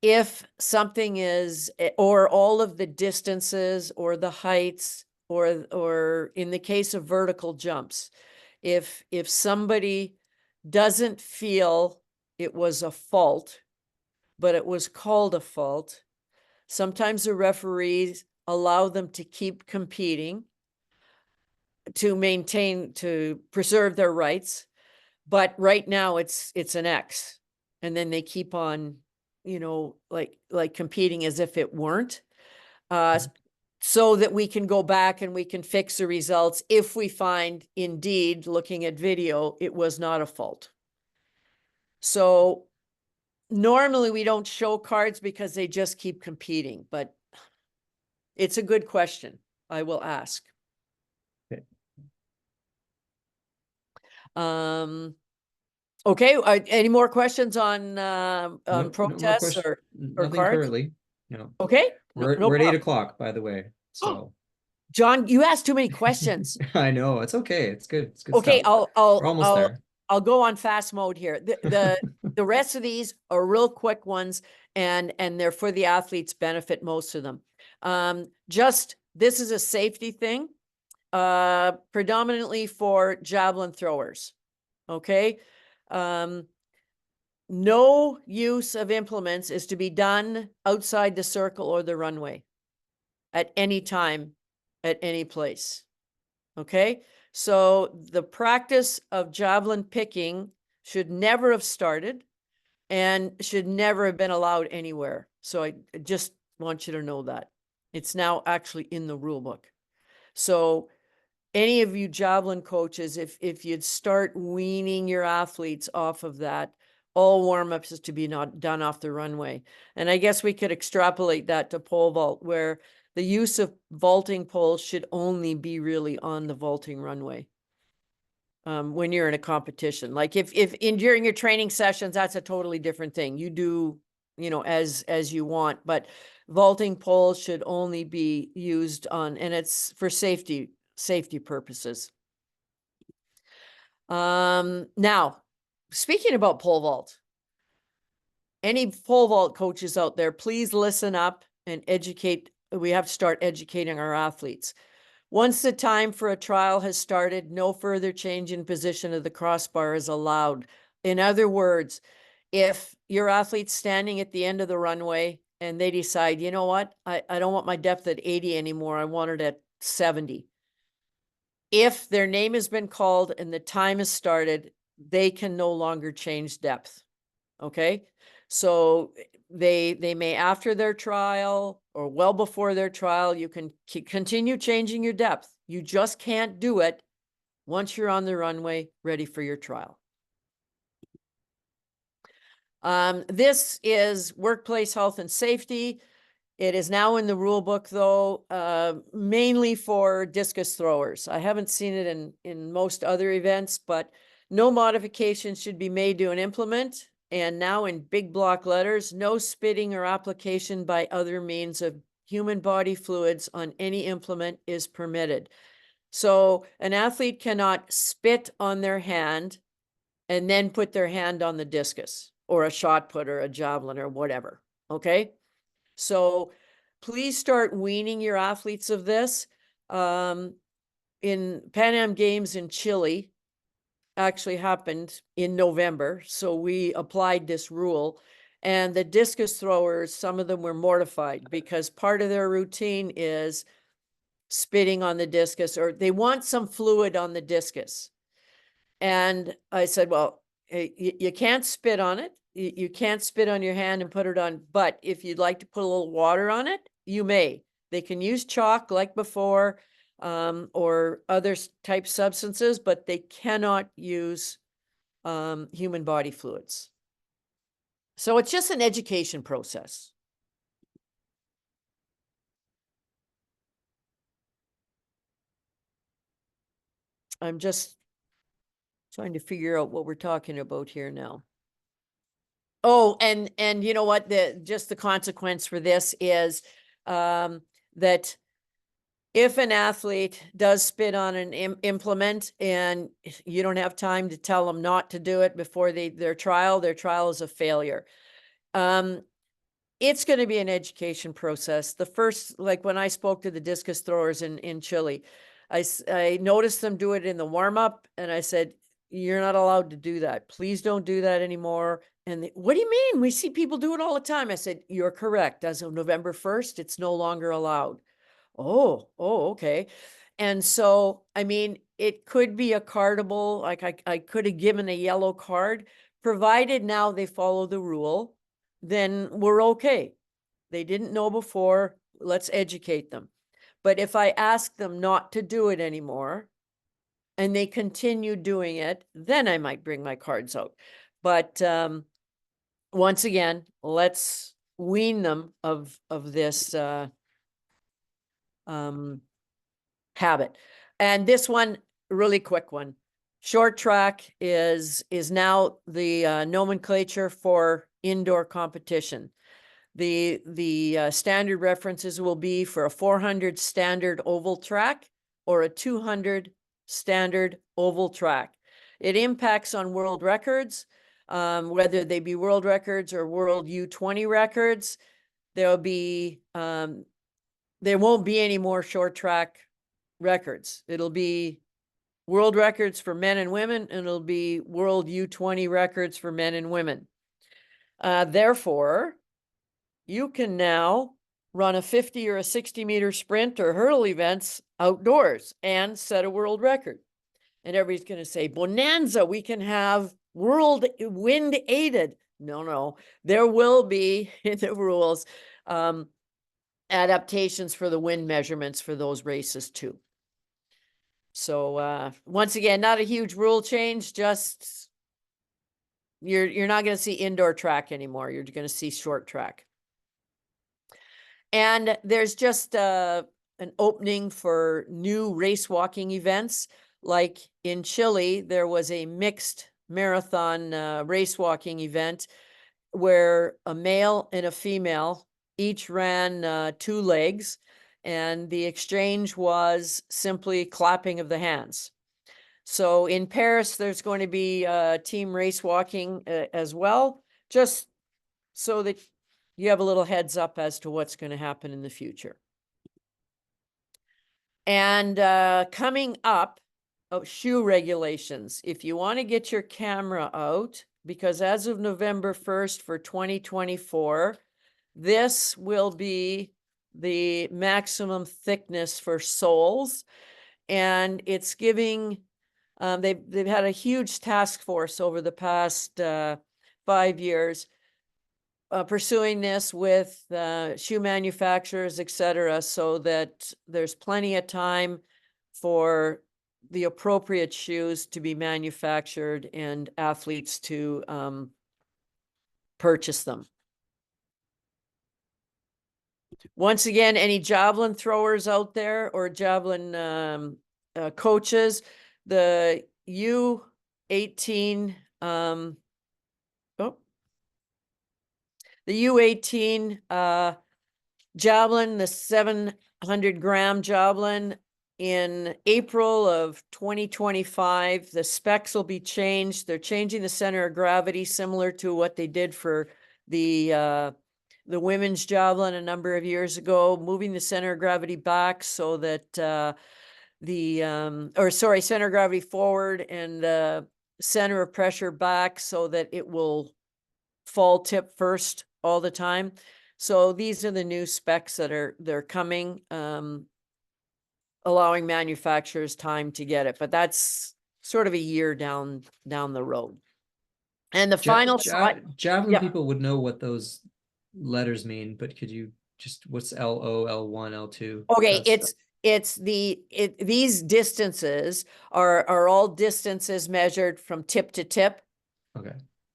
If something is, or all of the distances or the heights, or in the case of vertical jumps, if somebody doesn't feel it was a fault, but it was called a fault, sometimes the referees allow them to keep competing to preserve their rights. But right now it's an X, and then they keep on, like competing as if it weren't, so that we can go back and we can fix the results if we find indeed, looking at video, it was not a fault. So normally we don't show cards because they just keep competing, but it's a good question. I will ask. Okay. Okay. Any more questions on protests or Nothing cards? currently. Okay. We're No at 8 problem. o'clock, by the way. So John, you asked too many questions. I know, it's okay. It's good. It's good Okay, stuff. We're almost there. I'll go on fast mode here. The rest of these are real quick ones, and they're for the athletes' benefit, most of them. This is a safety thing, predominantly for javelin throwers. Okay. No use of implements is to be done outside the circle or the runway at any time, at any place. Okay. So the practice of javelin picking should never have started and should never have been allowed anywhere. So I just want you to know that. It's now actually in the rule book. So any of you javelin coaches, if you'd start weaning your athletes off of that, all warm-ups is to be not done off the runway. And I guess we could extrapolate that to pole vault, where the use of vaulting poles should only be really on the vaulting runway. When you're in a competition, like if during your training sessions, that's a totally different thing. You do, as you want, but vaulting poles should only be used on, and it's for safety purposes. Now, speaking about pole vault, any pole vault coaches out there, please listen up and educate. We have to start educating our athletes. Once the time for a trial has started, no further change in position of the crossbar is allowed. In other words, if your athlete's standing at the end of the runway and they decide, you know what, I don't want my depth at 80 anymore, I want it at 70. If their name has been called and the time has started, they can no longer change depth. Okay. So they may, after their trial or well before their trial, you can continue changing your depth. You just can't do it once you're on the runway ready for your trial. This is workplace health and safety. It is now in the rule book, though, mainly for discus throwers. I haven't seen it in most other events, but no modifications should be made to an implement. And now in big block letters, no spitting or application by other means of human body fluids on any implement is permitted. So an athlete cannot spit on their hand and then put their hand on the discus or a shot put or a javelin or whatever. Okay. So please start weaning your athletes of this. In Pan Am Games in Chile, actually happened in November. So we applied this rule, and the discus throwers, some of them were mortified because part of their routine is spitting on the discus, or they want some fluid on the discus. And I said, well, you can't spit on it. You can't spit on your hand and put it on, but if you'd like to put a little water on it, you may. They can use chalk like before, or other type substances, but they cannot use human body fluids. So it's just an education process. I'm just trying to figure out what we're talking about here now. Oh, and you know what, just the consequence for this is that if an athlete does spit on an implement and you don't have time to tell them not to do it before their trial is a failure. It's going to be an education process. The first, like when I spoke to the discus throwers in Chile, I noticed them do it in the warm-up, and I said, you're not allowed to do that. Please don't do that anymore. And what do you mean? We see people do it all the time. I said, you're correct. As of November 1st, it's no longer allowed. Oh, okay. And so, I mean, it could be a cardable, like I could have given a yellow card, provided now they follow the rule, then we're okay. They didn't know before, let's educate them. But if I ask them not to do it anymore and they continue doing it, then I might bring my cards out. But once again, let's wean them of this habit. And this one, really quick one. Short track is now the nomenclature for indoor competition. The standard references will be for a 400 standard oval track or a 200 standard oval track. It impacts on world records, whether they be world records or world U20 records. There'll be there won't be any more short track records. It'll be world records for men and women, and it'll be world U20 records for men and women. Therefore, you can now run a 50 or a 60-meter sprint or hurdle events outdoors and set a world record. And everybody's going to say, bonanza, we can have world wind aided. No, there will be in the rules adaptations for the wind measurements for those races too. So once again, not a huge rule change, just you're not going to see indoor track anymore. You're going to see short track. And there's just an opening for new race walking events. Like in Chile, there was a mixed marathon race walking event where a male and a female each ran 2 legs, and the exchange was simply clapping of the hands. So in Paris, there's going to be team race walking as well, just so that you have a little heads up as to what's going to happen in the future. And coming up, shoe regulations. If you want to get your camera out, because as of November 1st for 2024, this will be the maximum thickness for soles. And it's giving, they've had a huge task force over the past 5 years pursuing this with shoe manufacturers, etc., so that there's plenty of time for the appropriate shoes to be manufactured and athletes to purchase them. Once again, any javelin throwers out there or javelin coaches, the U18 the U18 javelin, the 700-gram javelin, in April of 2025, the specs will be changed. They're changing the center of gravity, similar to what they did for the women's javelin a number of years ago, moving the center of gravity back so that center of gravity forward and the center of pressure back so that it will fall tip first all the time. So these are the new specs that they're coming, allowing manufacturers time to get it, but that's sort of a year down the road. And the final slide, javelin yeah. people would know what those letters mean, but could you just what's LO, L1, L2? Okay, That's these distances are all distances measured from tip to tip. okay.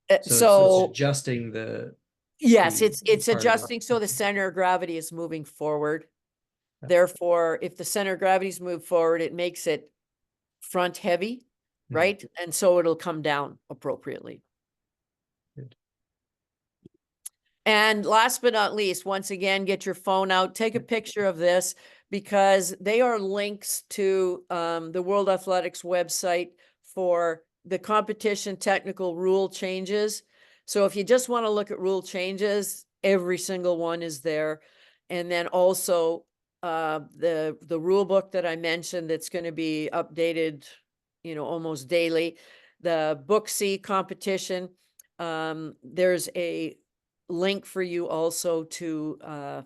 So it's So adjusting the yes, it's part of adjusting so the center of gravity is moving forward. Yeah. Therefore, if the center of gravity's moved forward, it makes it front heavy, right? And so it'll come down appropriately. Good. And last but not least, once again, get your phone out, take a picture of this, because they are links to the World Athletics website for the competition technical rule changes. So if you just want to look at rule changes, every single one is there. And then also the rule book that I mentioned that's going to be updated, almost daily. The Book C competition, there's a link for you also to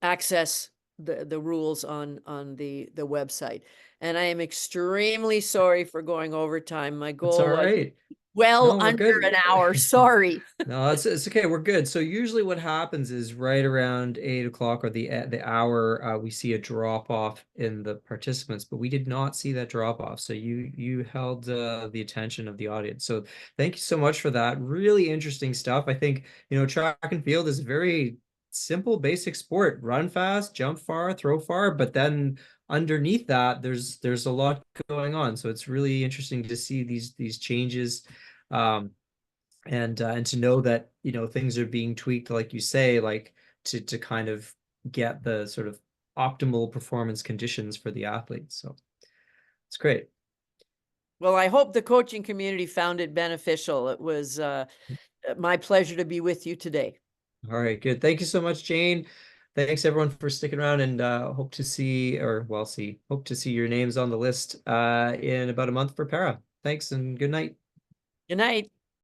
access the rules on the website. And I am extremely sorry for going over time. My It's goal all was right. well No, we're under good. an hour. Sorry. No, it's okay. We're good. So usually what happens is right around 8 o'clock or the hour, we see a drop off in the participants, but we did not see that drop off. So you held the attention of the audience. So thank you so much for that. Really interesting stuff. I think, track and field is a very simple, basic sport. Run fast, jump far, throw far, but then underneath that, there's a lot going on. So it's really interesting to see these changes. And to know that things are being tweaked, like you say, like to kind of get the sort of optimal performance conditions for the athletes. So it's great. Well, I hope the coaching community found it beneficial. It was my pleasure to be with you today. All right, good. Thank you so much, Jane. Thanks everyone for sticking around, and hope to see your names on the list in about a month for para. Thanks and good night. Good night.